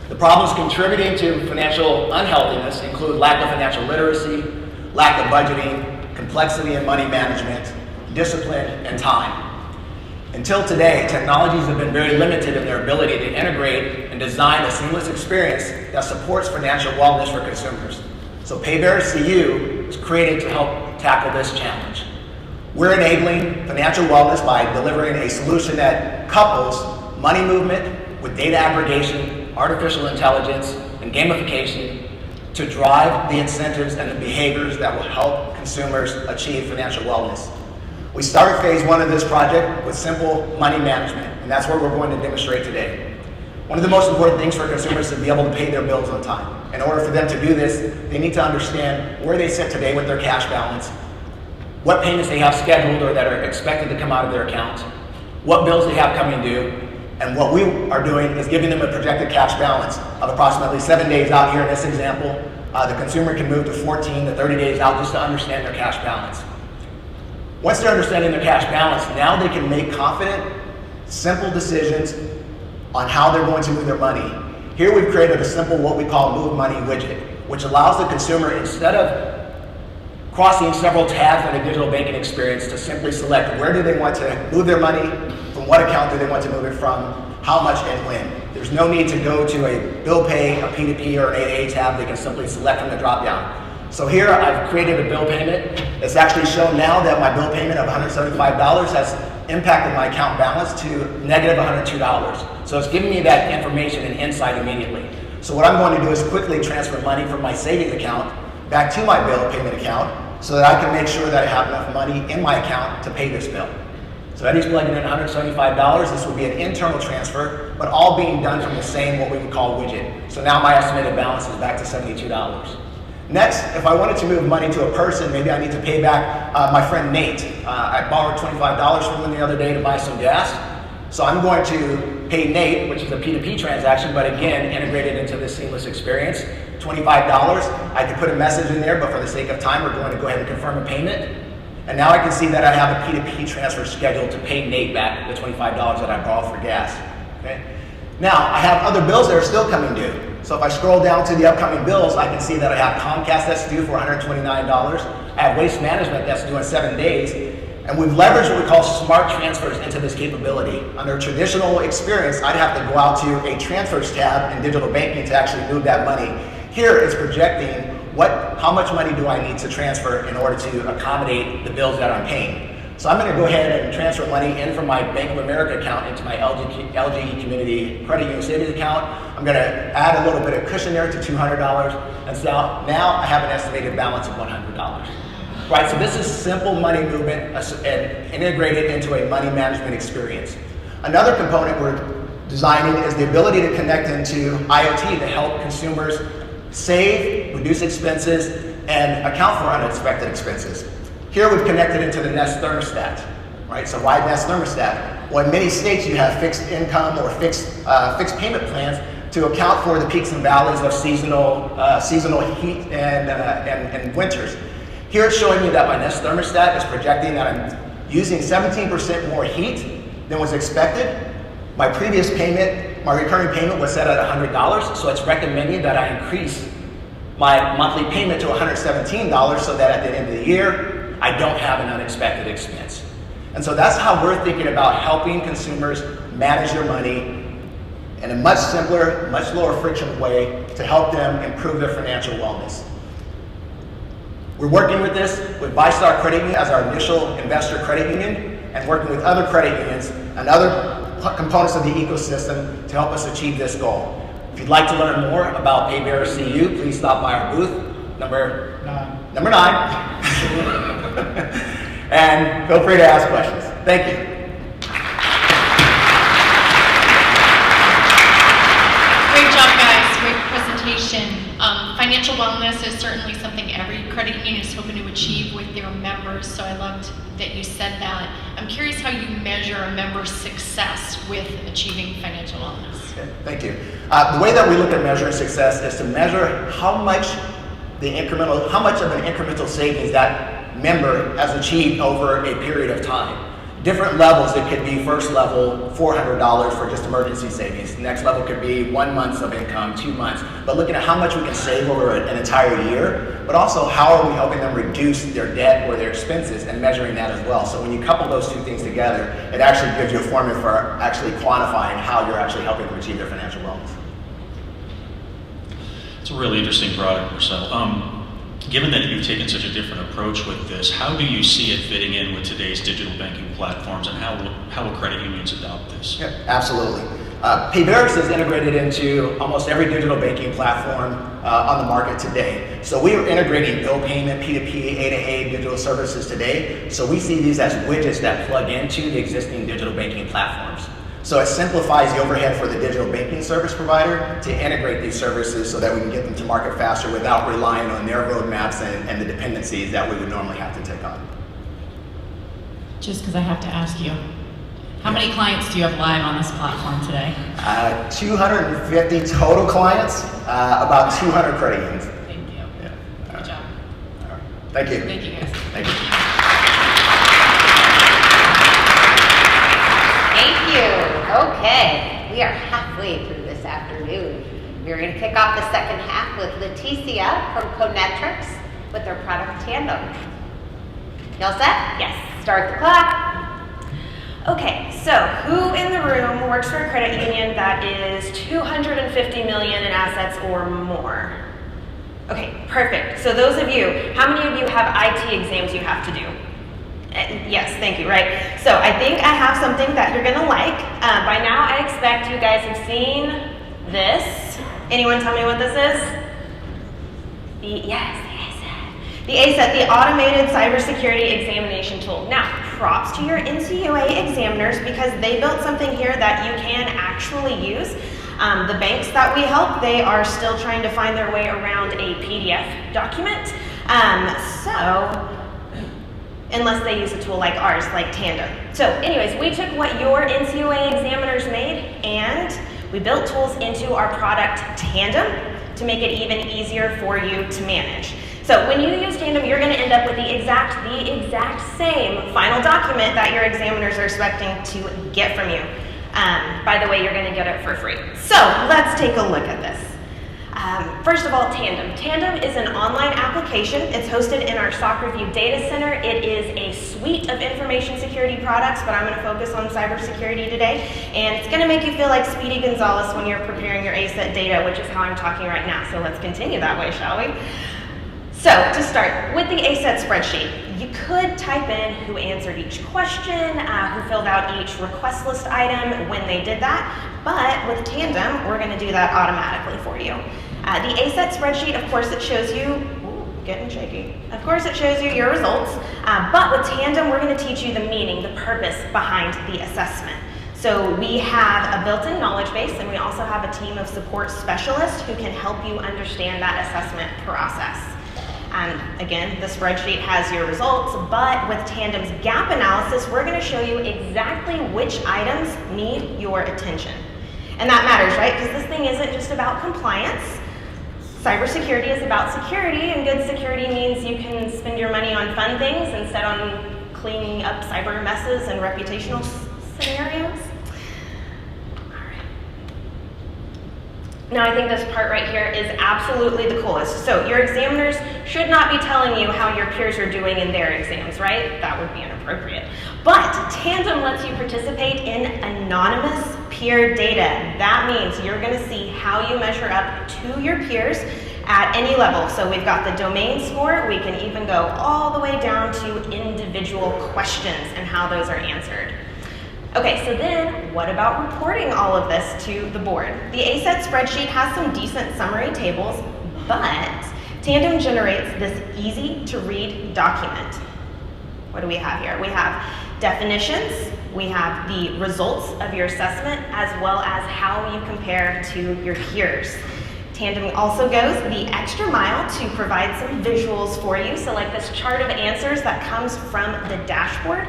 The problems contributing to financial unhealthiness include lack of financial literacy, lack of budgeting, complexity in money management, discipline, and time. Until today, technologies have been very limited in their ability to integrate and design a seamless experience that supports financial wellness for consumers. So Payveris CU is created to help tackle this challenge. We're enabling financial wellness by delivering a solution that couples money movement with data aggregation, artificial intelligence, and gamification to drive the incentives and the behaviors that will help consumers achieve financial wellness. We started phase one of this project with simple money management, and that's what we're going to demonstrate today. One of the most important things for consumers is to be able to pay their bills on time. In order for them to do this, they need to understand where they sit today with their cash balance, what payments they have scheduled or that are expected to come out of their account, what bills they have coming due, and what we are doing is giving them a projected cash balance of approximately 7 days out here in this example. The consumer can move to 14 to 30 days out just to understand their cash balance. Once they're understanding their cash balance, now they can make confident, simple decisions on how they're going to move their money. Here we've created a simple what we call Move Money widget, which allows the consumer, instead of crossing several tabs in a digital banking experience, to simply select where do they want to move their money, from what account do they want to move it from, how much and when. There's no need to go to a bill pay, a P2P, or an AA tab. They can simply select from the drop down. So here I've created a bill payment. It's actually shown now that my bill payment of $175 has impacted my account balance to negative $102. So it's giving me that information and insight immediately. So what I'm going to do is quickly transfer money from my savings account back to my bill payment account so that I can make sure that I have enough money in my account to pay this bill. So Eddie's plugging in $175. This will be an internal transfer, but all being done from the same what we would call widget. So now my estimated balance is back to $72. Next, if I wanted to move money to a person, maybe I need to pay back my friend Nate. I borrowed $25 from him the other day to buy some gas. So I'm going to pay Nate, which is a P2P transaction, but again, integrated into this seamless experience. $25. I could put a message in there, but for the sake of time, we're going to go ahead and confirm a payment. And now I can see that I have a P2P transfer scheduled to pay Nate back the $25 that I borrowed for gas. Okay? Now, I have other bills that are still coming due. So if I scroll down to the upcoming bills, I can see that I have Comcast that's due for $129. I have Waste Management that's due in 7 days. And we've leveraged what we call smart transfers into this capability. Under traditional experience, I'd have to go out to a transfers tab in digital banking to actually move that money. Here it's projecting how much money do I need to transfer in order to accommodate the bills that I'm paying. So I'm going to go ahead and transfer money in from my Bank of America account into my LG Community Credit Union Savings account. I'm going to add a little bit of cushion there to $200, and so now I have an estimated balance of $100. Right, so this is simple money movement and integrated into a money management experience. Another component we're designing is the ability to connect into IoT to help consumers save, reduce expenses, and account for unexpected expenses. Here we've connected into the Nest thermostat, right? So why Nest thermostat? Well, in many states you have fixed income or fixed payment plans to account for the peaks and valleys of seasonal heat and winters. Here it's showing me that my Nest thermostat is projecting that I'm using 17% more heat than was expected. My previous payment, my recurring payment was set at $100, so it's recommending that I increase my monthly payment to $117 so that at the end of the year, I don't have an unexpected expense. And so that's how we're thinking about helping consumers manage their money in a much simpler, much lower friction way to help them improve their financial wellness. We're working with this with VyStar Credit Union as our initial investor credit union and working with other credit unions and other components of the ecosystem to help us achieve this goal. If you'd like to learn more about Paybearer CU, please stop by our booth, number 9. And feel free to ask questions. Thank you. Great job, guys. Great presentation. Financial wellness is certainly something every credit union is hoping to achieve with their members, so I loved that you said that. I'm curious how you measure a member's success with achieving financial wellness. Okay, thank you. The way that we look at measuring success is to measure how much of an incremental savings that member has achieved over a period of time. Different levels, it could be first level, $400 for just emergency savings. Next level could be 1 month of income, 2 months. But looking at how much we can save over an entire year, but also how are we helping them reduce their debt or their expenses and measuring that as well. So when you couple those two things together, it actually gives you a formula for actually quantifying how you're actually helping them achieve their financial wellness. It's a really interesting product, Marcel. Given that you've taken such a different approach with this, how do you see it fitting in with today's digital banking platforms, and how will credit unions adopt this? Yeah, absolutely. Paybearer is integrated into almost every digital banking platform on the market today. So we are integrating bill payment, P2P, A2A digital services today. So we see these as widgets that plug into the existing digital banking platforms. So it simplifies the overhead for the digital banking service provider to integrate these services so that we can get them to market faster without relying on their roadmaps and the dependencies that we would normally have to take on. Just because I have to ask you, how many clients do you have live on this platform today? 250 total clients, about 200 credit unions. Thank you. Yeah. Good job. All right. Thank you. Thank you, guys. Thank you. Thank you. Okay, we are halfway through this afternoon. We're going to kick off the second half with Leticia from Conetrix with their product Tandem. Y'all set? Yes. Start the clock. Okay, so who in the room works for a credit union that is $250 million in assets or more? Okay, perfect. So those of you, how many of you have IT exams you have to do? Yes, thank you, right? So I think I have something that you're gonna like. By now I expect you guys have seen this. Anyone tell me what this is? The ASET. The ASET, the Automated Cybersecurity Examination Tool. Now, props to your NCUA examiners because they built something here that you can actually use. The banks that we help, they are still trying to find their way around a PDF document. Unless they use a tool like ours, like Tandem. So anyways, we took what your NCUA examiners made and we built tools into our product Tandem to make it even easier for you to manage. So when you use Tandem, you're gonna end up with the exact same final document that your examiners are expecting to get from you. By the way, you're gonna get it for free. So let's take a look at this. First of all, Tandem. Tandem is an online application. It's hosted in our SOC Review data center. It is a suite of information security products, but I'm going to focus on cybersecurity today. And it's going to make you feel like Speedy Gonzalez when you're preparing your ASET data, which is how I'm talking right now. So let's continue that way, shall we? So to start, with the ASET spreadsheet, you could type in who answered each question, who filled out each request list item, when they did that, but with Tandem, we're gonna do that automatically for you. The ASET spreadsheet, of course, it shows you, getting shaky. Of course, it shows you your results, but with Tandem, we're gonna teach you the meaning, the purpose behind the assessment. So we have a built-in knowledge base, and we also have a team of support specialists who can help you understand that assessment process. Again, the spreadsheet has your results, but with Tandem's gap analysis, we're gonna show you exactly which items need your attention. And that matters, right? Because this thing isn't just about compliance. Cybersecurity is about security, and good security means you can spend your money on fun things instead on cleaning up cyber messes and reputational scenarios. Now I think this part right here is absolutely the coolest. So your examiners should not be telling you how your peers are doing in their exams, right? That would be inappropriate. But Tandem lets you participate in anonymous peer data. That means you're gonna see how you measure up to your peers at any level. So we've got the domain score. We can even go all the way down to individual questions and how those are answered. Okay, so then what about reporting all of this to the board? The ASET spreadsheet has some decent summary tables, but Tandem generates this easy to read document. What do we have here? We have definitions, we have the results of your assessment, as well as how you compare to your peers. Tandem also goes the extra mile to provide some visuals for you. So like this chart of answers that comes from the dashboard,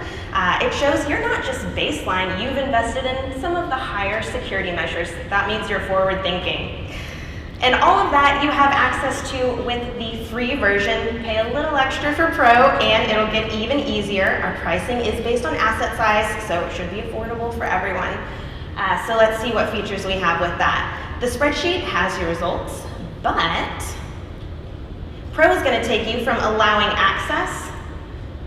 it shows you're not just baseline, you've invested in some of the higher security measures. That means you're forward thinking. And all of that you have access to with the free version. Pay a little extra for Pro and it'll get even easier. Our pricing is based on asset size, so it should be affordable for everyone. So let's see what features we have with that. The spreadsheet has your results, but Pro is going to take you from allowing access.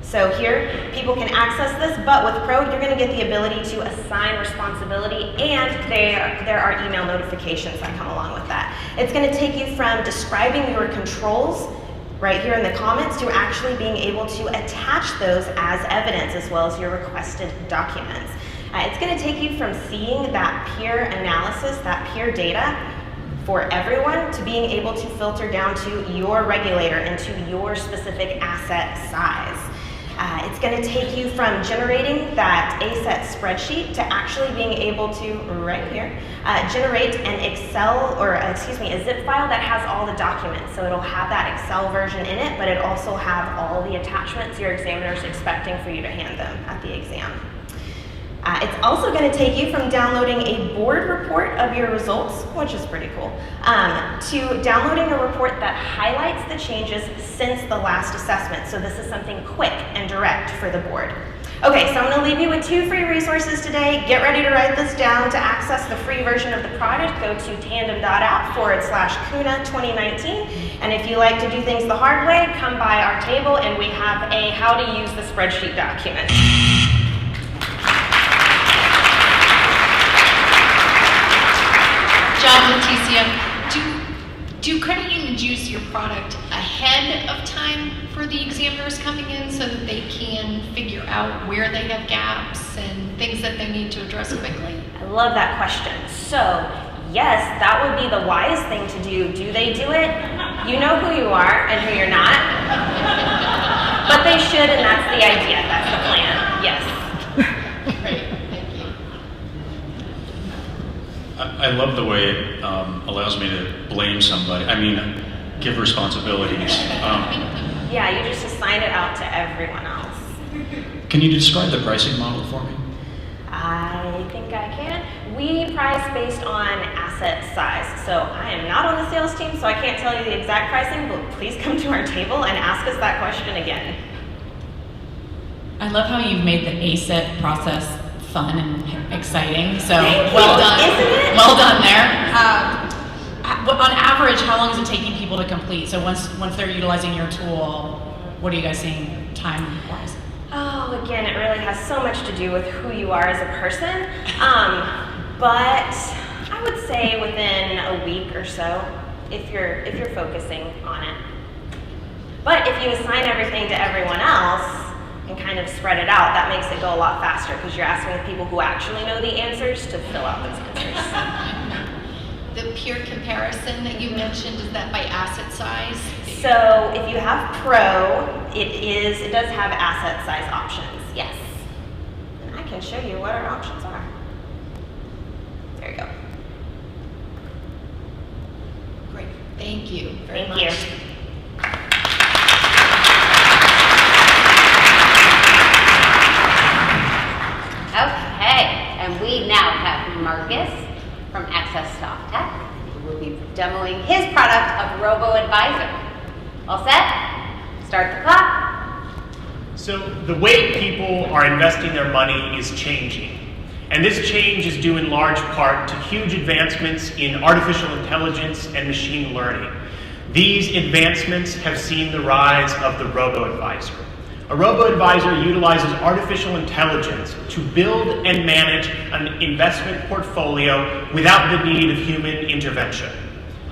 So here, people can access this, but with Pro, you're going to get the ability to assign responsibility, and there are email notifications that come along with that. It's going to take you from describing your controls right here in the comments to actually being able to attach those as evidence as well as your requested documents. It's going to take you from seeing that peer analysis, that peer data for everyone, to being able to filter down to your regulator and to your specific asset size. It's going to take you from generating that ASET spreadsheet to actually being able to, right here, generate an Excel, or excuse me, a zip file that has all the documents. So it'll have that Excel version in it, but it also have all the attachments your examiner's expecting for you to hand them at the exam. It's also going to take you from downloading a board report of your results, which is pretty cool, to downloading a report that highlights the changes since the last assessment. So this is something quick and direct for the board. Okay, so I'm going to leave you with 2 free resources today. Get ready to write this down. To access the free version of the product, go to tandem.app/CUNA 2019. And if you like to do things the hard way, come by our table and we have a how to use the spreadsheet document. Job, Leticia, do credit unions use your product ahead of time for the examiners coming in so that they can figure out where they have gaps and things that they need to address quickly? I love that question. So, yes, that would be the wise thing to do. Do they do it? You know who you are and who you're not. But they should, and that's the idea. That's the plan. Yes. Great, thank you. I love the way it allows me to blame somebody. I mean, give responsibilities. Yeah, you just assign it out to everyone else. Can you describe the pricing model for me? I think I can. We price based on asset size. So I am not on the sales team, so I can't tell you the exact pricing, but please come to our table and ask us that question again. I love how you've made the ASET process fun and exciting. So Thank well you. done. Isn't it? Well done there. On average, how long is it taking people to complete? So once they're utilizing your tool, what are you guys seeing time-wise? Oh, again, it really has so much to do with who you are as a person. But I would say within a week or so, if you're focusing on it. But if you assign everything to everyone else and kind of spread it out, that makes it go a lot faster because you're asking the people who actually know the answers to fill out those answers. The peer comparison that you mentioned, is that by asset size? So if you have Pro, it does have asset size options, yes. And I can show you what our options are. There you go. Great, thank you very much. Thank you. Okay, and we now have Marcus from Access Soft Tech, who will be demoing his product of Robo-Advisor. All set? Start the clock. So the way people are investing their money is changing. And this change is due in large part to huge advancements in artificial intelligence and machine learning. These advancements have seen the rise of the Robo-Advisor. A robo-advisor utilizes artificial intelligence to build and manage an investment portfolio without the need of human intervention.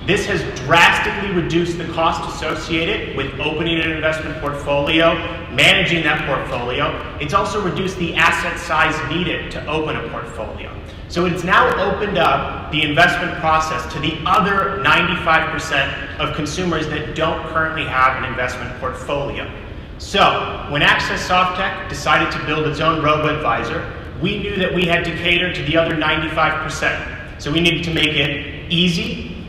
This has drastically reduced the cost associated with opening an investment portfolio, managing that portfolio. It's also reduced the asset size needed to open a portfolio. So it's now opened up the investment process to the other 95% of consumers that don't currently have an investment portfolio. So, when Access Softtech decided to build its own robo-advisor, we knew that we had to cater to the other 95%. So we needed to make it easy,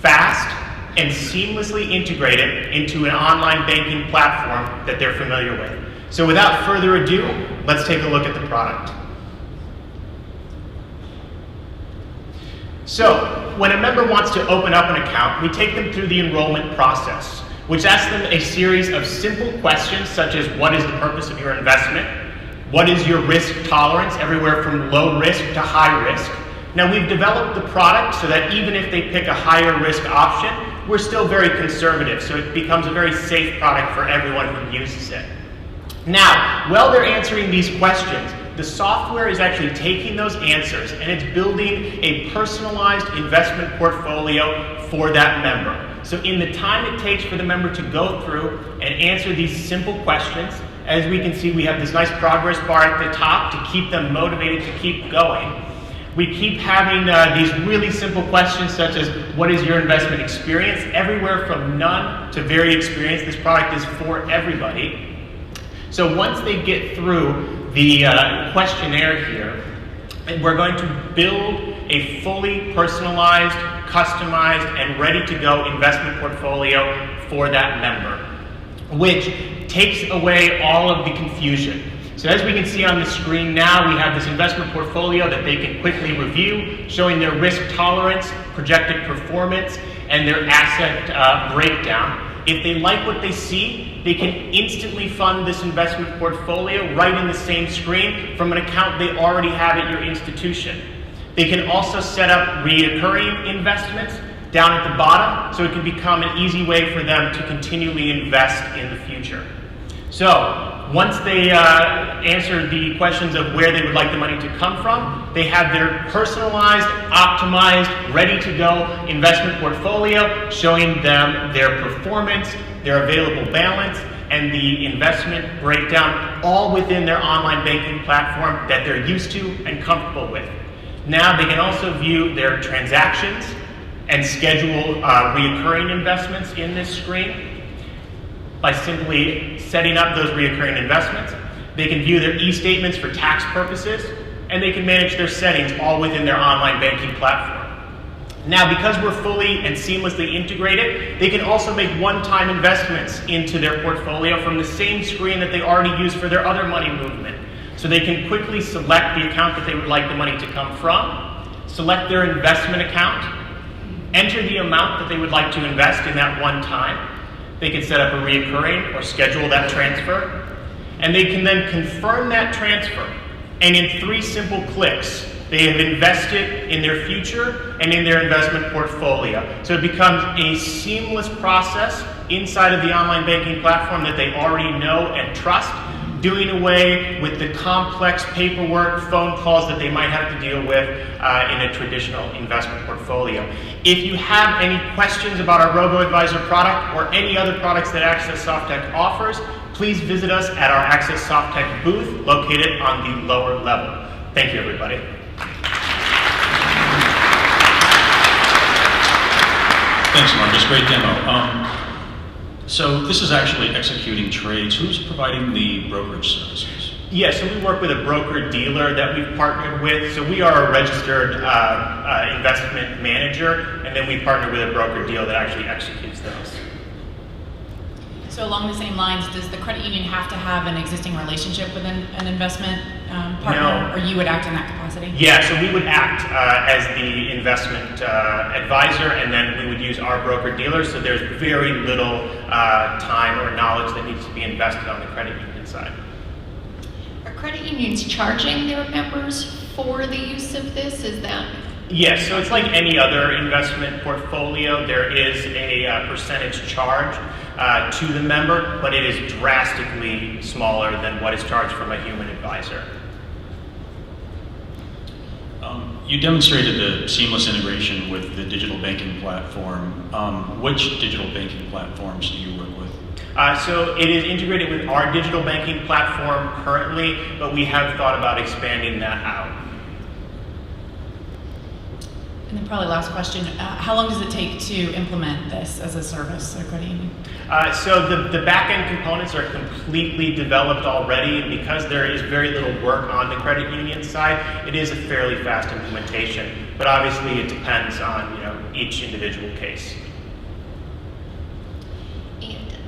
fast, and seamlessly integrate it into an online banking platform that they're familiar with. So without further ado, let's take a look at the product. So, when a member wants to open up an account, we take them through the enrollment process, which asks them a series of simple questions such as what is the purpose of your investment? What is your risk tolerance, everywhere from low risk to high risk? Now we've developed the product so that even if they pick a higher risk option, we're still very conservative, so it becomes a very safe product for everyone who uses it. Now, while they're answering these questions, the software is actually taking those answers and it's building a personalized investment portfolio for that member. So in the time it takes for the member to go through and answer these simple questions, as we can see, we have this nice progress bar at the top to keep them motivated to keep going. We keep having these really simple questions such as, what is your investment experience? Everywhere from none to very experienced. This product is for everybody. So once they get through the questionnaire here, we're going to build a fully personalized, customized, and ready-to-go investment portfolio for that member, which takes away all of the confusion. So as we can see on the screen now, we have this investment portfolio that they can quickly review, showing their risk tolerance, projected performance, and their asset breakdown. If they like what they see, they can instantly fund this investment portfolio right in the same screen from an account they already have at your institution. They can also set up reoccurring investments down at the bottom, so it can become an easy way for them to continually invest in the future. So, once they answer the questions of where they would like the money to come from, they have their personalized, optimized, ready-to-go investment portfolio showing them their performance, their available balance, and the investment breakdown, all within their online banking platform that they're used to and comfortable with. Now they can also view their transactions and schedule reoccurring investments in this screen. By simply setting up those reoccurring investments, they can view their e-statements for tax purposes, and they can manage their settings all within their online banking platform. Now, because we're fully and seamlessly integrated, they can also make one-time investments into their portfolio from the same screen that they already use for their other money movement. So they can quickly select the account that they would like the money to come from, select their investment account, enter the amount that they would like to invest in that one time. They can set up a reoccurring or schedule that transfer, and they can then confirm that transfer. And in 3 simple clicks, they have invested in their future and in their investment portfolio. So it becomes a seamless process inside of the online banking platform that they already know and trust, doing away with the complex paperwork, phone calls that they might have to deal with in a traditional investment portfolio. If you have any questions about our robo-advisor product or any other products that Access Softtech offers, please visit us at our Access Softtech booth located on the lower level. Thank you, everybody. Thanks, Marcus. Great demo. So this is actually executing trades. Who's providing the brokerage services? Yeah, so we work with a broker-dealer that we've partnered with. So we are a registered investment manager, and then we partner with a broker-dealer that actually executes those. So along the same lines, does the credit union have to have an existing relationship with an investment partner, or you would act in that capacity? Yeah, so we would act as the investment advisor, and then we would use our broker-dealer, so there's very little time or knowledge that needs to be invested on the credit union side. Are credit unions charging their members for the use of this? Is that? Yes, so it's like any other investment portfolio. There is a percentage charge to the member, but it is drastically smaller than what is charged from a human advisor. You demonstrated the seamless integration with the digital banking platform. Which digital banking platforms do you work with? So it is integrated with our digital banking platform currently, but we have thought about expanding that out. And then probably last question, how long does it take to implement this as a service at credit union? So the back-end components are completely developed already, and because there is very little work on the credit union side, it is a fairly fast implementation. But obviously it depends on each individual case.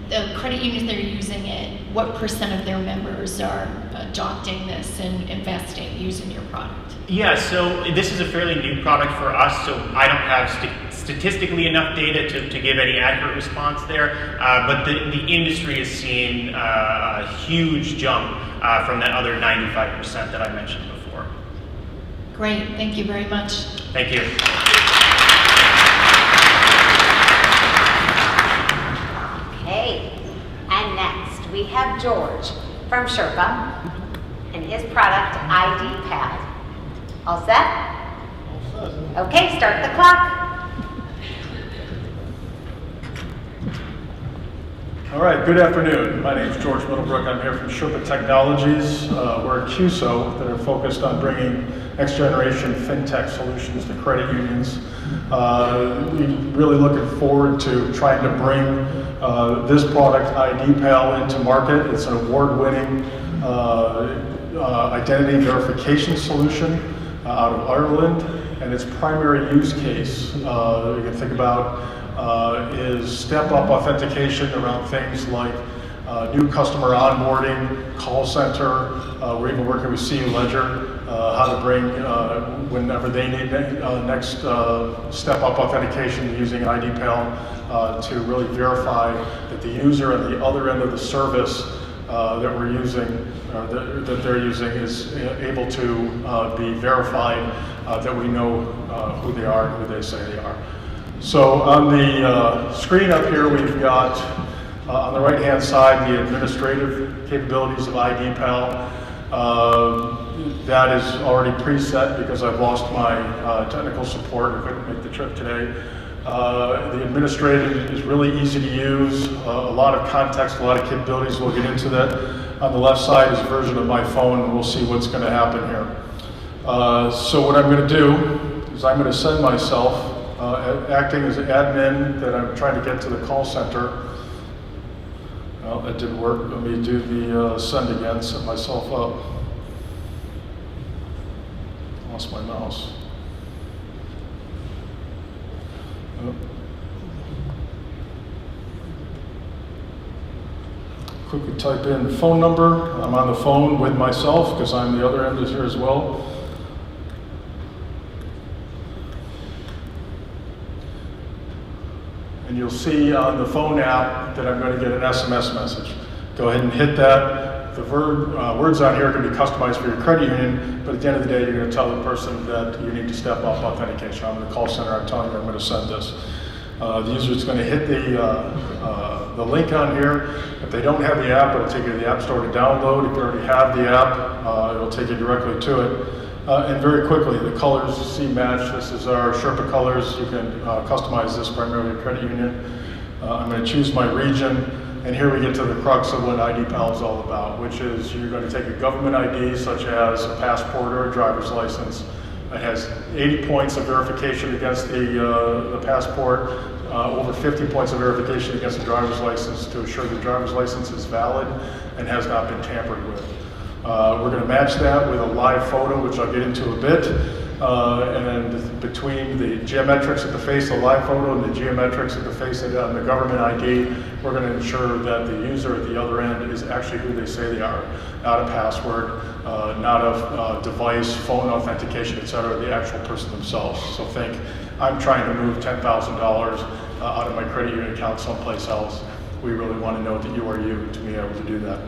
The credit unions that are using it, what % of their members are adopting this and investing using your product? Yeah, so this is a fairly new product for us, so I don't have statistically enough data to give any accurate response there, but the industry is seeing a huge jump from that other 95% that I mentioned before. Great, thank you very much. Thank you. Okay, and next we have George from Sherpa and his product ID Pad. All set? Okay, start the clock. All right, good afternoon. My name is George Middlebrook. I'm here from Sherpa Technologies. We're a CUSO that are focused on bringing next-generation fintech solutions to credit unions. We're really looking forward to trying to bring this product, IDPal, into market. It's an award-winning identity verification solution out of Ireland, and its primary use case you can think about is step-up authentication around things like new customer onboarding, call center. We're even working with CU Ledger how to bring, whenever they need next step-up authentication using IDPal to really verify that the user at the other end of the service that we're using, that they're using, is able to be verified, that we know who they are and who they say they are. So on the screen up here, we've got on the right-hand side the administrative capabilities of IDPal. That is already preset because I've lost my technical support. I couldn't make the trip today. The administrative is really easy to use, a lot of context, a lot of capabilities. We'll get into that. On the left side is a version of my phone, and we'll see what's going to happen here. So what I'm going to do is I'm going to send myself, acting as an admin, that I'm trying to get to the call center. Well, that didn't work. Let me do the send again, set myself up. Lost my mouse. Quickly type in phone number. I'm on the phone with myself because I'm the other end is here as well. And you'll see on the phone app that I'm going to get an SMS message. Go ahead and hit that. The words on here can be customized for your credit union, but at the end of the day, you're going to tell the person that you need to step up authentication. I'm in the call center. I'm telling you I'm going to send this. The user is going to hit the link on here. If they don't have the app, it'll take you to the App Store to download. If you already have the app, it'll take you directly to it. And very quickly, the colors you see match. This is our Sherpa colors. You can customize this primarily a credit union. I'm going to choose my region, and here we get to the crux of what IDPal is all about, which is you're going to take a government ID such as a passport or a driver's license. It has 80 points of verification against the passport, over 50 points of verification against the driver's license to assure the driver's license is valid and has not been tampered with. We're going to match that with a live photo, which I'll get into a bit. And between the geometrics of the face of the live photo and the geometrics of the face of the government ID, we're going to ensure that the user at the other end is actually who they say they are. Not a password, not a device, phone authentication, etc., the actual person themselves. So think, I'm trying to move $10,000 out of my credit union account someplace else. We really want to know that you are you to be able to do that.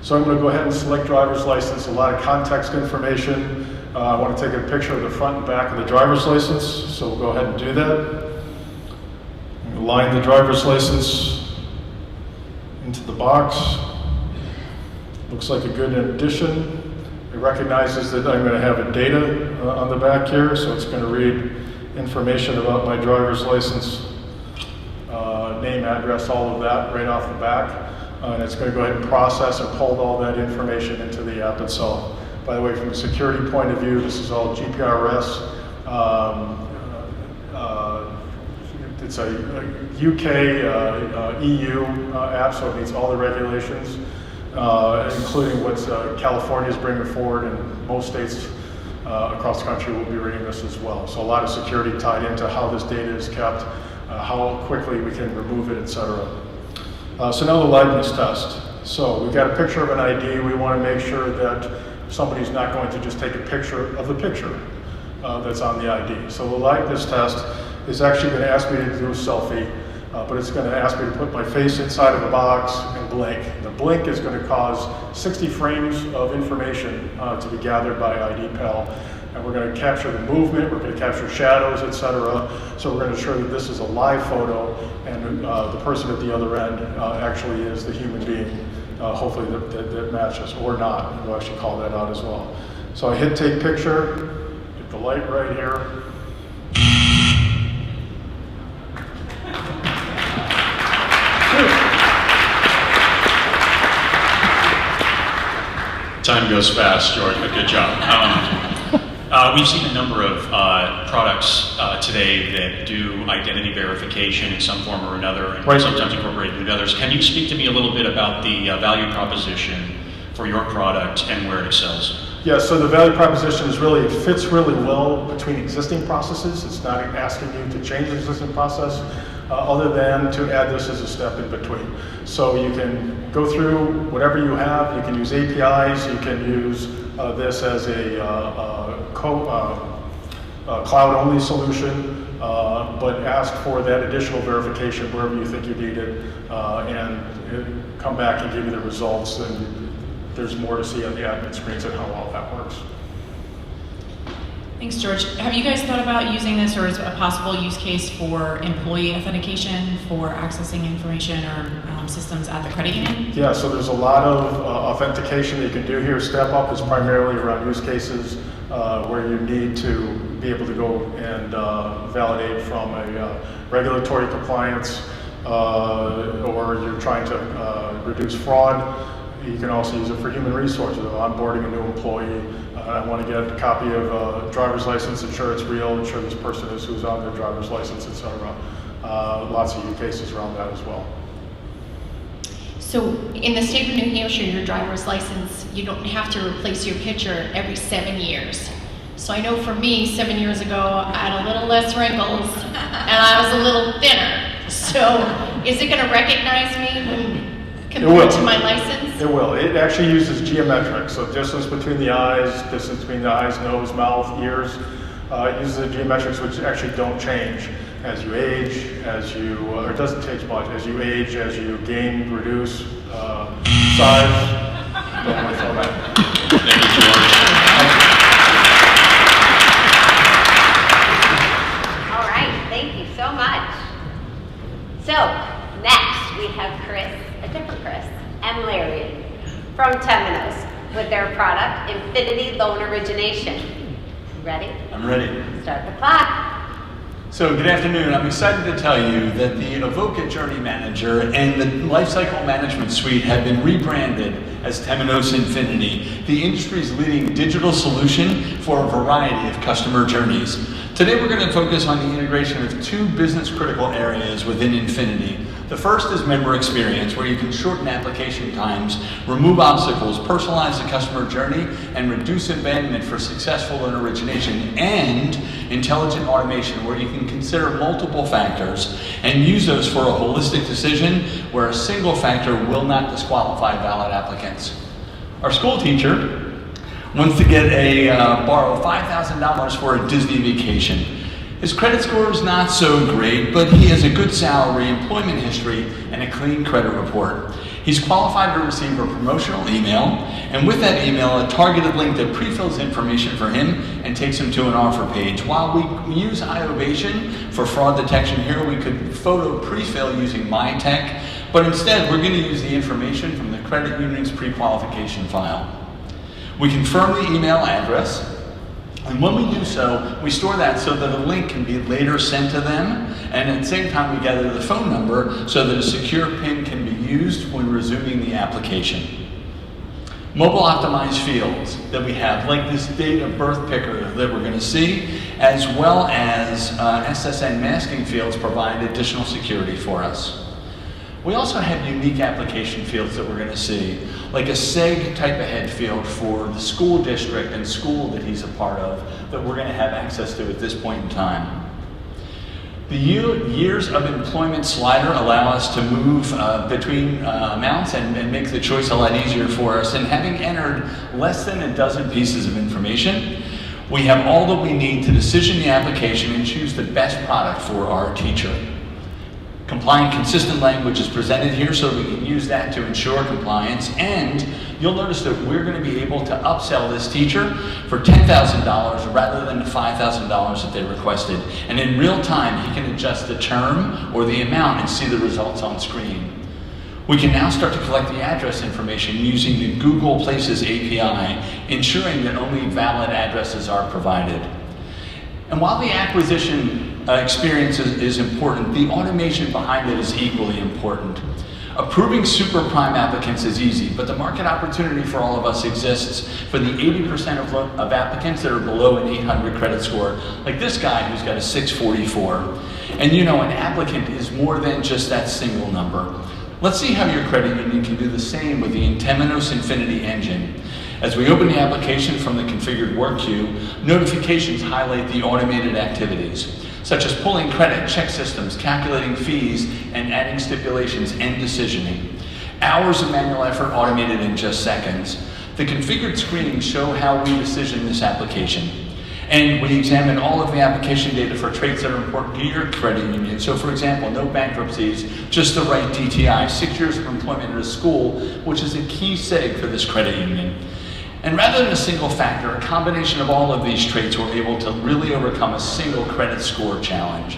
So I'm going to go ahead and select driver's license, a lot of context information. I want to take a picture of the front and back of the driver's license, so we'll go ahead and do that. Align the driver's license into the box. Looks like a good addition. It recognizes that I'm going to have a data on the back here, so it's going to read information about my driver's license, name, address, all of that right off the back. And it's going to go ahead and process and pull all that information into the app itself. By the way, from a security point of view, this is all GPRS. It's a UK, EU app, so it meets all the regulations, including what California is bringing forward, and most states across the country will be reading this as well. So a lot of security tied into how this data is kept, how quickly we can remove it, etc. So now the liveness test. So we've got a picture of an ID. We want to make sure that somebody's not going to just take a picture of the picture that's on the ID. So the liveness test is actually going to ask me to do a selfie, but it's going to ask me to put my face inside of a box and blink. The blink is going to cause 60 frames of information to be gathered by IDPal. And we're going to capture the movement, we're going to capture shadows, etc. So we're going to ensure that this is a live photo, and the person at the other end actually is the human being, hopefully that matches, or not. We'll actually call that out as well. So I hit take picture, get the light right here. Time goes fast, George, but good job. We've seen a number of products today that do identity verification in some form or another, and right. Sometimes incorporated with others. Can you speak to me a little bit about the value proposition for your product and where it excels? Yeah, so the value proposition is really, it fits really well between existing processes. It's not asking you to change the existing process, other than to add this as a step in between. So you can go through whatever you have. You can use APIs. You can use this as a cloud-only solution, but ask for that additional verification wherever you think you need it, and come back and give you the results. And there's more to see on the admin screens and how all that works. Thanks, George. Have you guys thought about using this, or is a possible use case for employee authentication for accessing information or systems at the credit union? Yeah, so there's a lot of authentication that you can do here. Step Up is primarily around use cases where you need to be able to go and validate from a regulatory compliance, or you're trying to reduce fraud. You can also use it for human resources, onboarding a new employee. I want to get a copy of a driver's license, ensure it's real, ensure this person is who's on their driver's license, etc. Lots of use cases around that as well. So in the state of New Hampshire, your driver's license, you don't have to replace your picture every 7 years. So I know for me, 7 years ago, I had a little less wrinkles and I was a little thinner. So is it going to recognize me compared to my license? It will. It actually uses geometrics, so distance between the eyes, distance between the eyes, nose, mouth, ears. It uses the geometrics which actually don't change as you age, or it doesn't change much, as you age, as you gain, reduce size. Don't worry about that. Thank you, George. All right, thank you so much. Infinity Loan Origination. Ready? I'm ready. Start the clock. So good afternoon. I'm excited to tell you that the Avoca Journey Manager and the Lifecycle Management Suite have been rebranded as Temenos Infinity, the industry's leading digital solution for a variety of customer journeys. Today we're going to focus on the integration of two business critical areas within Infinity. The first is member experience, where you can shorten application times, remove obstacles, personalize the customer journey, and reduce abandonment for successful loan origination, and intelligent automation, where you can consider multiple factors and use those for a holistic decision where a single factor will not disqualify valid applicants. Our school teacher wants to borrow $5,000 for a Disney vacation. His credit score is not so great, but he has a good salary, employment history, and a clean credit report. He's qualified to receive a promotional email, and with that email, a targeted link that pre-fills information for him and takes him to an offer page. While we use iOvation for fraud detection here, we could photo pre-fill using MyTech, but instead, we're going to use the information from the credit union's pre-qualification file. We confirm the email address, and when we do so, we store that so that a link can be later sent to them, and at the same time we gather the phone number so that a secure PIN can be used when resuming the application. Mobile optimized fields that we have, like this date of birth picker that we're going to see, as well as SSN masking fields, provide additional security for us. We also have unique application fields that we're going to see, like a SEG type of head field for the school district and school that he's a part of that we're going to have access to at this point in time. The years of employment slider allow us to move between amounts and make the choice a lot easier for us. And having entered less than a dozen pieces of information, we have all that we need to decision the application and choose the best product for our teacher. Compliant, consistent language is presented here so we can use that to ensure compliance, and you'll notice that we're going to be able to upsell this teacher for $10,000 rather than the $5,000 that they requested. And in real time, he can adjust the term or the amount and see the results on screen. We can now start to collect the address information using the Google Places API, ensuring that only valid addresses are provided. And while the acquisition experience is important, the automation behind it is equally important. Approving super prime applicants is easy, but the market opportunity for all of us exists for the 80% of applicants that are below an 800 credit score, like this guy who's got a 644. And you know, an applicant is more than just that single number. Let's see how your credit union can do the same with the Temenos Infinity engine. As we open the application from the configured work queue, notifications highlight the automated activities, such as pulling credit, check systems, calculating fees, and adding stipulations and decisioning. Hours of manual effort automated in just seconds. The configured screens show how we decision this application. And we examine all of the application data for traits that are important to your credit union. So for example, no bankruptcies, just the right DTI, 6 years of employment at a school, which is a key seg for this credit union. And rather than a single factor, a combination of all of these traits were able to really overcome a single credit score challenge.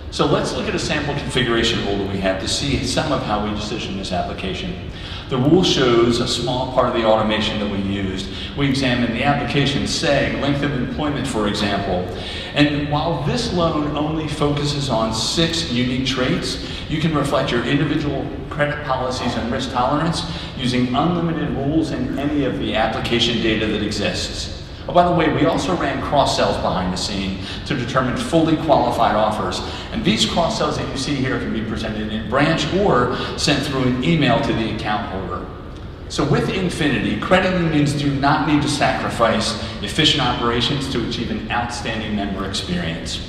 So let's look at a sample configuration rule that we have to see some of how we decision this application. The rule shows a small part of the automation that we used. We examined the application SEG, length of employment, for example. And while this loan only focuses on 6 unique traits, you can reflect your individual credit policies and risk tolerance using unlimited rules in any of the application data that exists. Oh, by the way, we also ran cross-sells behind the scene to determine fully qualified offers. And these cross-sells that you see here can be presented in branch or sent through an email to the account holder. So with Infinity, credit unions do not need to sacrifice efficient operations to achieve an outstanding member experience.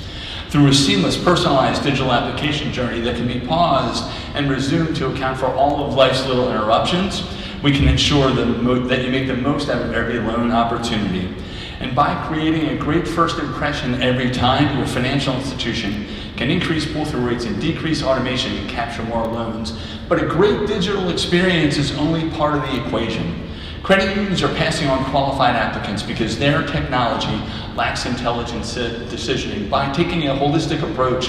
Through a seamless, personalized digital application journey that can be paused and resumed to account for all of life's little interruptions, we can ensure that you make the most out of every loan opportunity. And by creating a great first impression every time, your financial institution can increase pull-through rates and decrease automation and capture more loans. But a great digital experience is only part of the equation. Credit unions are passing on qualified applicants because their technology lacks intelligent decisioning. By taking a holistic approach,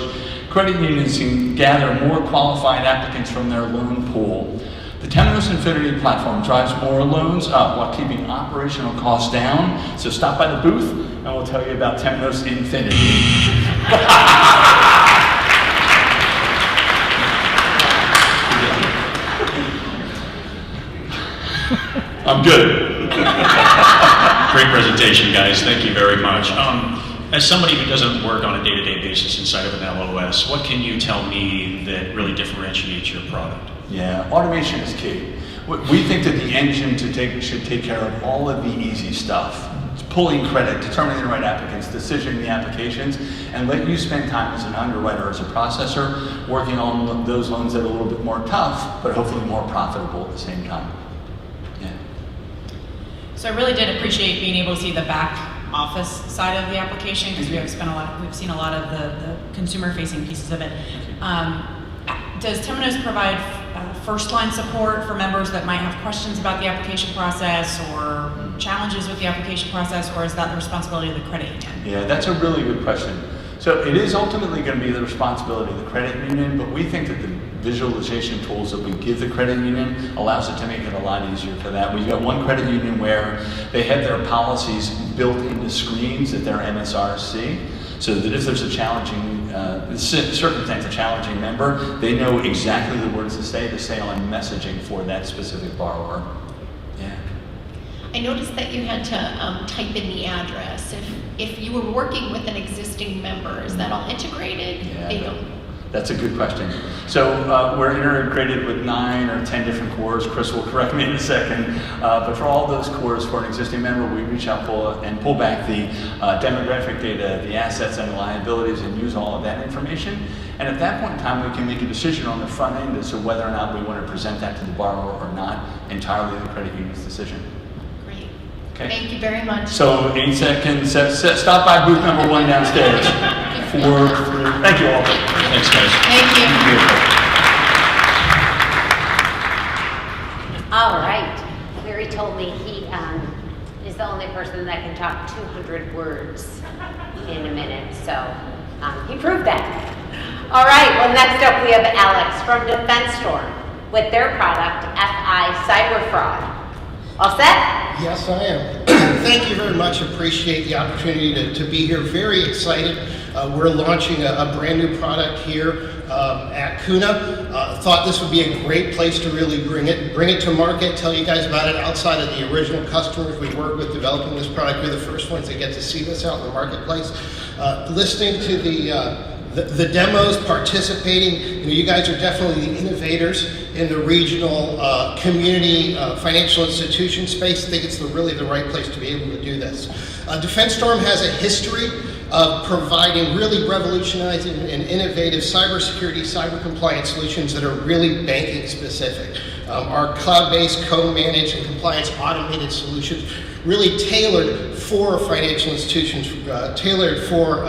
credit unions can gather more qualified applicants from their loan pool. The The Temenos Infinity platform drives more loans up while keeping operational costs down. So stop by the booth and we'll tell you about Temenos Infinity. I'm good. Great presentation, guys. Thank you very much. As somebody who doesn't work on a day-to-day basis inside of an LOS, what can you tell me that really differentiates your product? Yeah, automation is key. We think that the engine should take care of all of the easy stuff. It's pulling credit, determining the right applicants, decisioning the applications, and let you spend time as an underwriter, as a processor, working on those loans that are a little bit more tough, but hopefully more profitable at the same time. Yeah. So I really did appreciate being able to see the back office side of the application because we've seen a lot of the consumer-facing pieces of it. Does Temenos provide first-line support for members that might have questions about the application process or challenges with the application process, or is that the responsibility of the credit union? Yeah, that's a really good question. So it is ultimately going to be the responsibility of the credit union, but we think that the visualization tools that we give the credit union allows it to make it a lot easier for that. We've got one credit union where they have their policies built into screens that their MSRs see, so that if there's a challenging circumstance, a challenging member, they know exactly the words to stay on messaging for that specific borrower. Yeah. I noticed that you had to type in the address. If you were working with an existing member, is that all integrated? Yeah, that's a good question. So we're integrated with 9 or 10 different cores. Chris will correct me in a second. But for all those cores, for an existing member, we reach out and pull back the demographic data, the assets and liabilities, and use all of that information. And at that point in time, we can make a decision on the front end as to whether or not we want to present that to the borrower or not. Entirely the credit union's decision. Great. Okay. Thank you very much. So 8 seconds. Stop by booth number 1 downstairs. 4, 3. Thank you all. Thanks, guys. Thank you. All right. Larry told me he is the only person that can talk 200 words in a minute, so he proved that. All right. Well, next up we have Alex from DefenseStorm with their product, FI Cyber Fraud. All set? Yes, I am. Thank you very much. Appreciate the opportunity to be here. Very excited. We're launching a brand new product here at CUNA. Thought this would be a great place to really bring it to market, tell you guys about it outside of the original customers we work with developing this product. We're the first ones that get to see this out in the marketplace. Listening to the demos, participating, you guys are definitely the innovators in the regional community financial institution space. I think it's really the right place to be able to do this. DefenseStorm has a history of providing really revolutionizing and innovative cybersecurity, cyber compliance solutions that are really banking specific. Our cloud-based, co-managed, and compliance automated solutions really tailored for financial institutions, tailored for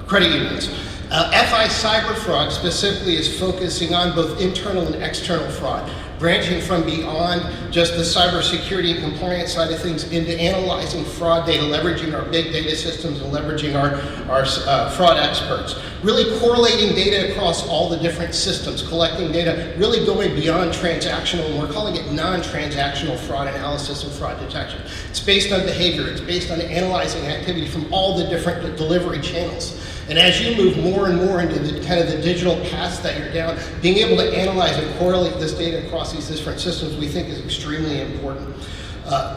credit unions. FI Cyber Fraud specifically is focusing on both internal and external fraud, branching from beyond just the cybersecurity and compliance side of things into analyzing fraud data, leveraging our big data systems and leveraging our fraud experts. Really correlating data across all the different systems, collecting data, really going beyond transactional, and we're calling it non-transactional fraud analysis and fraud detection. It's based on behavior, it's based on analyzing activity from all the different delivery channels. And as you move more and more into the kind of the digital paths that you're down, being able to analyze and correlate this data across these different systems we think is extremely important.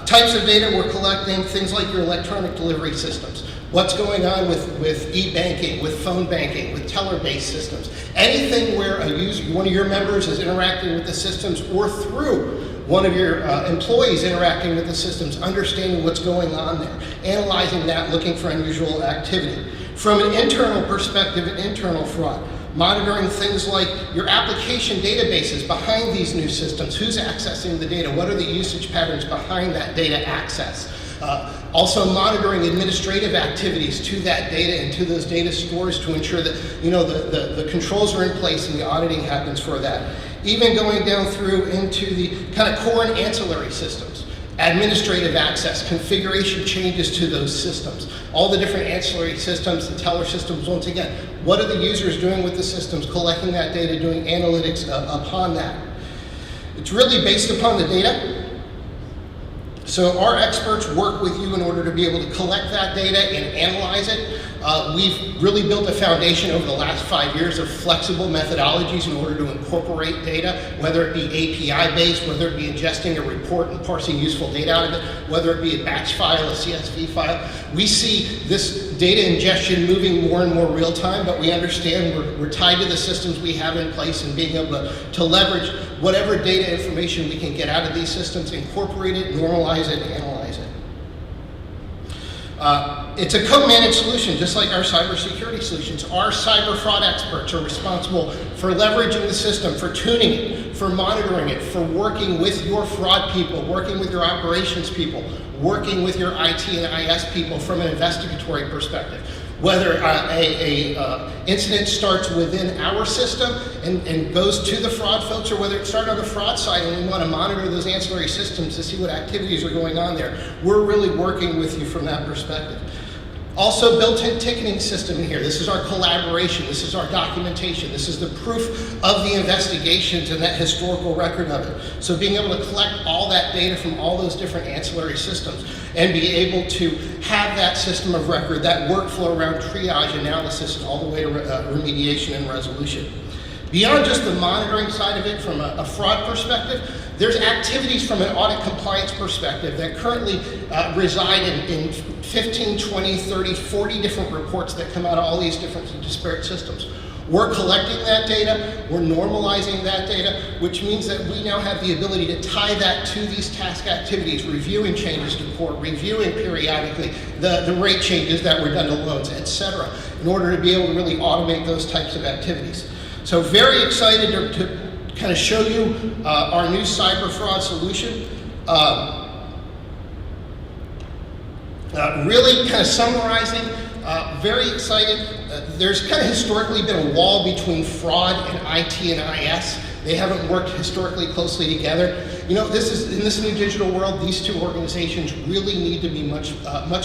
Types of data we're collecting, things like your electronic delivery systems. What's going on with e-banking, with phone banking, with teller-based systems. Anything where a user, one of your members is interacting with the systems or through one of your employees interacting with the systems, understanding what's going on there, analyzing that, looking for unusual activity. From an internal perspective and internal fraud, monitoring things like your application databases behind these new systems, who's accessing the data, what are the usage patterns behind that data access. Also monitoring administrative activities to that data and to those data stores to ensure that the controls are in place and the auditing happens for that. Even going down through into the kind of core and ancillary systems. Administrative access, configuration changes to those systems, all the different ancillary systems, the teller systems, once again, what are the users doing with the systems, collecting that data, doing analytics upon that. It's really based upon the data. So our experts work with you in order to be able to collect that data and analyze it. We've really built a foundation over the last 5 years of flexible methodologies in order to incorporate data, whether it be API-based, whether it be ingesting a report and parsing useful data out of it, whether it be a batch file, a CSV file. We see this data ingestion moving more and more real time, but we understand we're tied to the systems we have in place and being able to leverage whatever data information we can get out of these systems, incorporate it, normalize it, analyze it. It's a co-managed solution, just like our cybersecurity solutions. Our cyber fraud experts are responsible for leveraging the system, for tuning it, for monitoring it, for working with your fraud people, working with your operations people, working with your IT and IS people from an investigatory perspective. Whether a incident starts within our system and goes to the fraud folks, or whether it started on the fraud side and we want to monitor those ancillary systems to see what activities are going on there, we're really working with you from that perspective. Also, built-in ticketing system in here. This is our collaboration. This is our documentation. This is the proof of the investigations and that historical record of it. So being able to collect all that data from all those different ancillary systems and be able to have that system of record, that workflow around triage, analysis, and all the way to remediation and resolution. Beyond just the monitoring side of it from a fraud perspective, there's activities from an audit compliance perspective that currently reside in 15, 20, 30, 40 different reports that come out of all these different disparate systems. We're collecting that data, we're normalizing that data, which means that we now have the ability to tie that to these task activities, reviewing changes to court, reviewing periodically the rate changes that were done to loans, etc., in order to be able to really automate those types of activities. So very excited to kind of show you our new cyber fraud solution. Really kind of summarizing, very excited. There's kind of historically been a wall between fraud and IT and IS. They haven't worked historically closely together. You know, this is in this new digital world, these two organizations really need to be much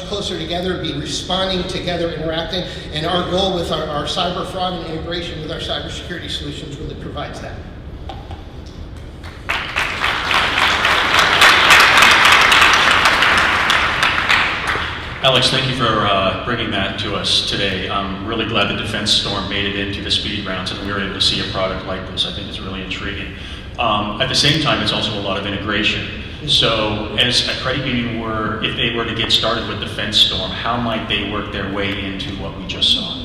closer together, be responding together, interacting, and our goal with our cyber fraud and integration with our cybersecurity solutions really provides that. Alex, thank you for bringing that to us today. I'm really glad the Defense Storm made it into the speed rounds and we were able to see a product like this. I think it's really intriguing. At the same time, it's also a lot of integration. So as a credit union if they were to get started with Defense Storm, how might they work their way into what we just saw?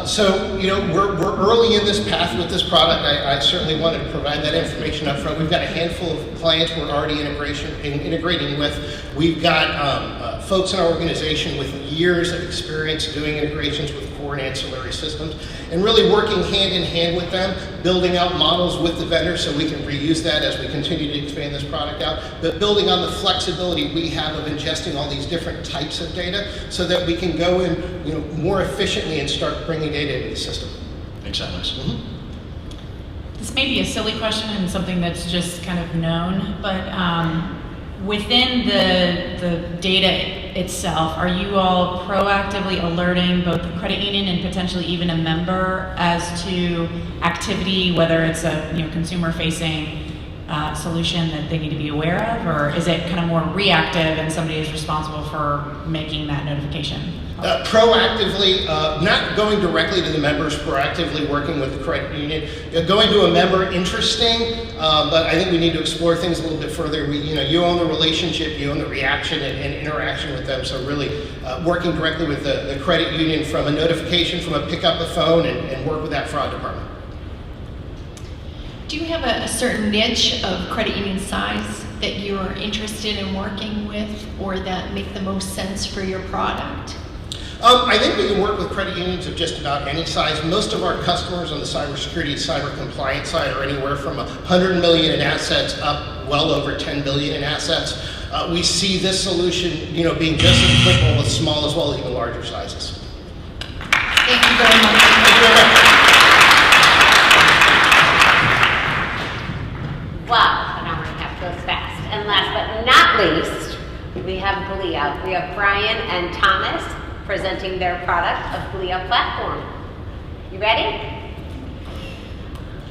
So, you know, we're early in this path with this product. I certainly wanted to provide that information up front. We've got a handful of clients we're already integrating with. We've got folks in our organization with years of experience doing integrations with core and ancillary systems, and really working hand in hand with them, building out models with the vendor so we can reuse that as we continue to expand this product out, but building on the flexibility we have of ingesting all these different types of data so that we can go in, you know, more efficiently and start bringing data into the system. Thanks, Alex. This may be a silly question and something that's just kind of known, but within the data itself, are you all proactively alerting both the credit union and potentially even a member as to activity, whether it's a consumer-facing solution that they need to be aware of, or is it kind of more reactive and somebody is responsible for making that notification? Proactively, not going directly to the members, proactively working with the credit union. Going to a member, interesting, but I think we need to explore things a little bit further. You own the relationship, you own the reaction and interaction with them, so really working directly with the credit union from a notification, from a pick up the phone and work with that fraud department. Do you have a certain niche of credit union size that you are interested in working with or that make the most sense for your product? I think we can work with credit unions of just about any size. Most of our customers on the cybersecurity and cyber compliance side are anywhere from 100 million in assets up well over 10 billion in assets. We see this solution, being just as applicable with small as well as even larger sizes. Thank you very much. Thank you very much. Wow, an hour and a half goes fast. And last but not least, we have Glia. We have Brian and Thomas presenting their product of Glia Platform. You ready?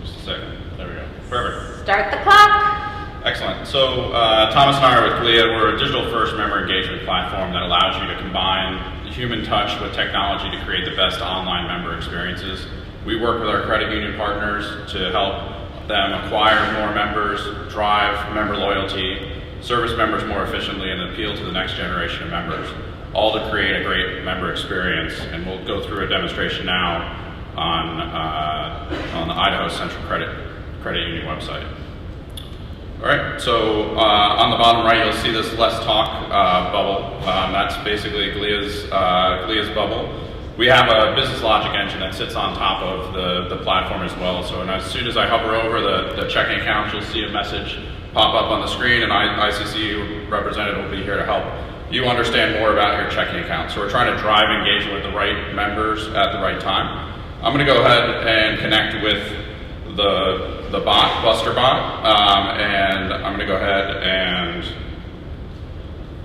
Just a second. There we go. Perfect. Start the clock. Excellent. So Thomas and I are with Glia. We're a digital-first member engagement platform that allows you to combine the human touch with technology to create the best online member experiences. We work with our credit union partners to help them acquire more members, drive member loyalty, service members more efficiently, and appeal to the next generation of members, all to create a great member experience. And we'll go through a demonstration now on the Idaho Central Credit Union website. All right, so on the bottom right, you'll see this Let's Talk bubble. That's basically Glia's bubble. We have a business logic engine that sits on top of the platform as well. So as soon as I hover over the checking account, you'll see a message pop up on the screen, and ICC representative will be here to help you understand more about your checking account. So we're trying to drive engagement with the right members at the right time. I'm going to go ahead and connect with the bot, Buster bot, and I'm going to go ahead and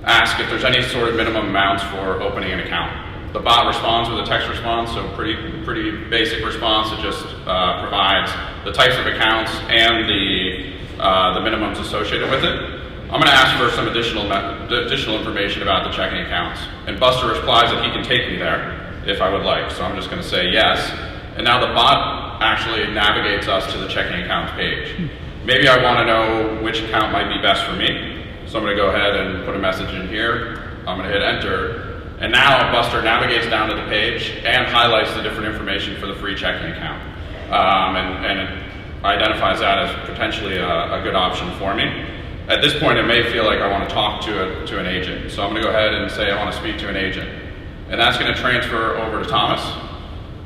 ask if there's any sort of minimum amounts for opening an account. The bot responds with a text response, so pretty basic response. It just provides the types of accounts and the minimums associated with it. I'm going to ask for some additional information about the checking accounts, and Buster replies that he can take me there if I would like. So I'm just going to say yes, and now the bot actually navigates us to the checking accounts page. Maybe I want to know which account might be best for me, so I'm going to go ahead and put a message in here. I'm going to hit enter, and now Buster navigates down to the page and highlights the different information for the free checking account, and it identifies that as potentially a good option for me. At this point, it may feel like I want to talk to an agent, so I'm going to go ahead and say I want to speak to an agent, and that's going to transfer over to Thomas.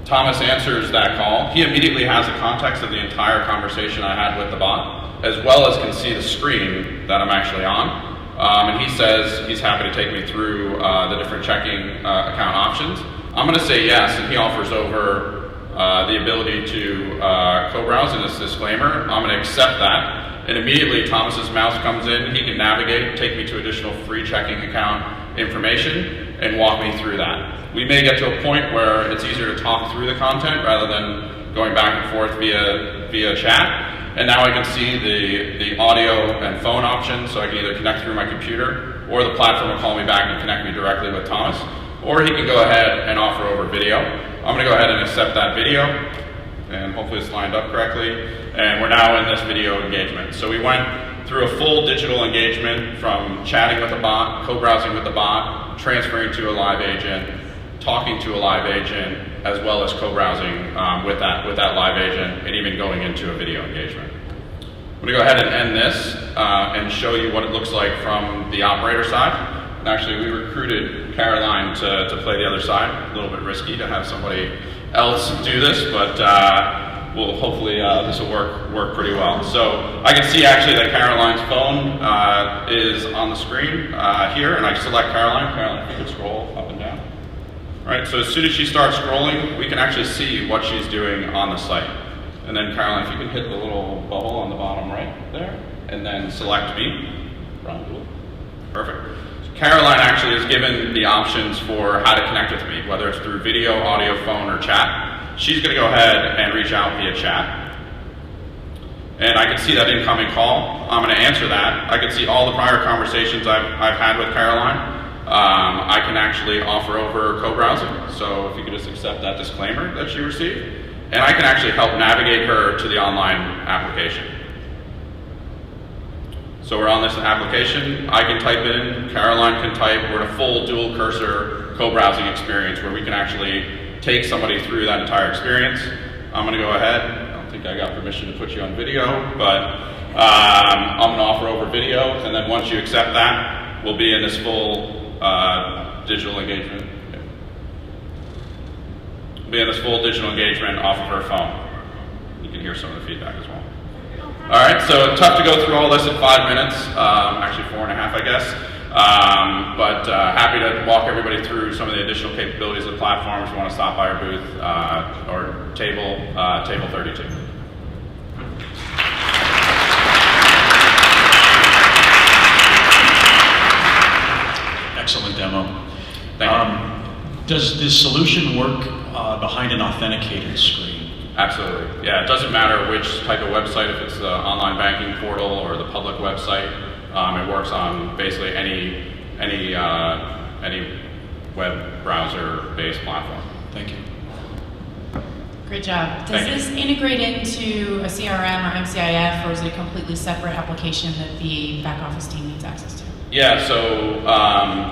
Thomas answers that call. He immediately has the context of the entire conversation I had with the bot, as well as can see the screen that I'm actually on. And he says he's happy to take me through the different checking account options. I'm going to say yes, and he offers over the ability to co-browse in this disclaimer. I'm going to accept that, and immediately Thomas's mouse comes in. He can navigate, take me to additional free checking account information, and walk me through that. We may get to a point where it's easier to talk through the content rather than going back and forth via chat. And now I can see the audio and phone options, so I can either connect through my computer, or the platform will call me back and connect me directly with Thomas, or he can go ahead and offer over video. I'm going to go ahead and accept that video, and hopefully it's lined up correctly. And we're now in this video engagement. So we went through a full digital engagement from chatting with a bot, co-browsing with the bot, transferring to a live agent, talking to a live agent, as well as co-browsing with that live agent, and even going into a video engagement. I'm going to go ahead and end this and show you what it looks like from the operator side. And actually, we recruited Caroline to play the other side. A little bit risky to have somebody else do this, but hopefully this will work pretty well. So I can see actually that Caroline's phone is on the screen here, and I select Caroline. Caroline, if you could scroll up and down. All right, so as soon as she starts scrolling, we can actually see what she's doing on the site. And then Caroline, if you can hit the little bubble on the bottom right there, and then select me. Perfect. So Caroline actually is given the options for how to connect with me, whether it's through video, audio, phone, or chat. She's going to go ahead and reach out via chat. And I can see that incoming call. I'm going to answer that. I can see all the prior conversations I've had with Caroline. I can actually offer over co-browsing. So if you could just accept that disclaimer that she received. And I can actually help navigate her to the online application. So we're on this application. I can type in, Caroline can type. We're in a full dual cursor co-browsing experience where we can actually take somebody through that entire experience. I'm going to go ahead. I don't think I got permission to put you on video, but I'm going to offer over video. And then once you accept that, we'll be in this full digital engagement. Be in this full digital engagement off of her phone. You can hear some of the feedback as well. All right, so tough to go through all this in 5 minutes, actually 4.5, I guess. But happy to walk everybody through some of the additional capabilities of the platform if you want to stop by our booth or table 32. Excellent demo. Thank you. Does this solution work behind an authenticated screen? Absolutely. Yeah, it doesn't matter which type of website, if it's the online banking portal or the public website. It works on basically any web browser-based platform. Thank you. Great job. Does Thank you. this integrate into a CRM or MCIF, or is it a completely separate application that the back office team needs access to? Yeah, so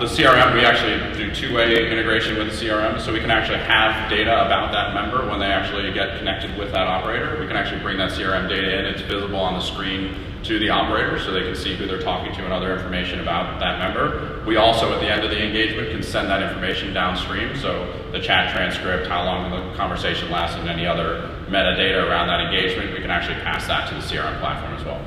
the CRM, we actually do two-way integration with the CRM, so we can actually have data about that member when they actually get connected with that operator. We can actually bring that CRM data in. It's visible on the screen to the operator so they can see who they're talking to and other information about that member. We also, at the end of the engagement, can send that information downstream, so the chat transcript, how long the conversation lasted, and any other metadata around that engagement, we can actually pass that to the CRM platform as well.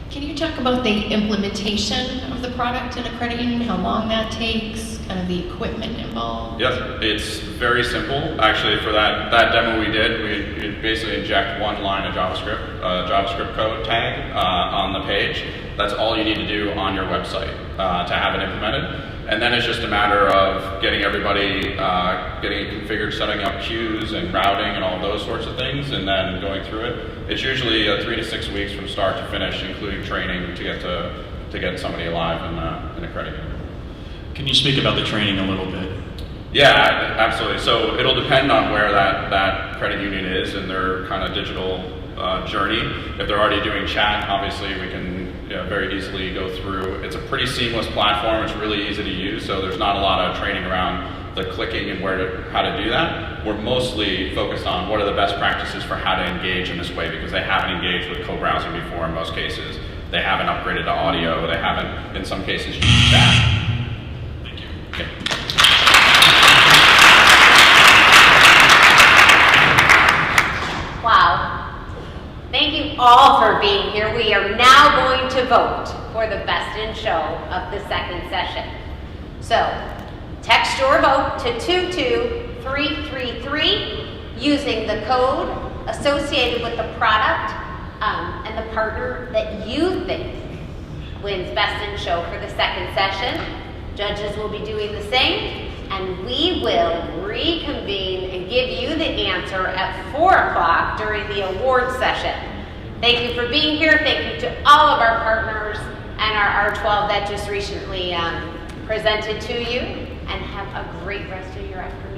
Can you talk about the implementation of the product in a credit union, how long that takes, kind of the equipment involved? Yes, it's very simple. Actually, for that demo we did, we basically inject one line of JavaScript code tag on the page. That's all you need to do on your website to have it implemented. And then it's just a matter of getting everybody, getting it configured, setting up queues and routing and all those sorts of things, and then going through it. It's usually 3 to 6 weeks from start to finish, including training to get somebody live in a credit union. Can you speak about the training a little bit? Yeah, absolutely. So it'll depend on where that credit union is in their kind of digital journey. If they're already doing chat, obviously we can very easily go through. It's a pretty seamless platform. It's really easy to use, so there's not a lot of training around the clicking and how to do that. We're mostly focused on what are the best practices for how to engage in this way, because they haven't engaged with co-browsing before in most cases. They haven't upgraded to audio. They haven't, in some cases, used chat. Thank you. Okay. Wow. Thank you all for being here. We are now going to vote for the best in show of the second session. So, text your vote to 22333 using the code associated with the product and the partner that you think wins best in show for the second session. Judges will be doing the same, and we will reconvene and give you the answer at 4 o'clock during the award session. Thank you for being here. Thank you to all of our partners and our R12 that just recently presented to you, and have a great rest of your afternoon.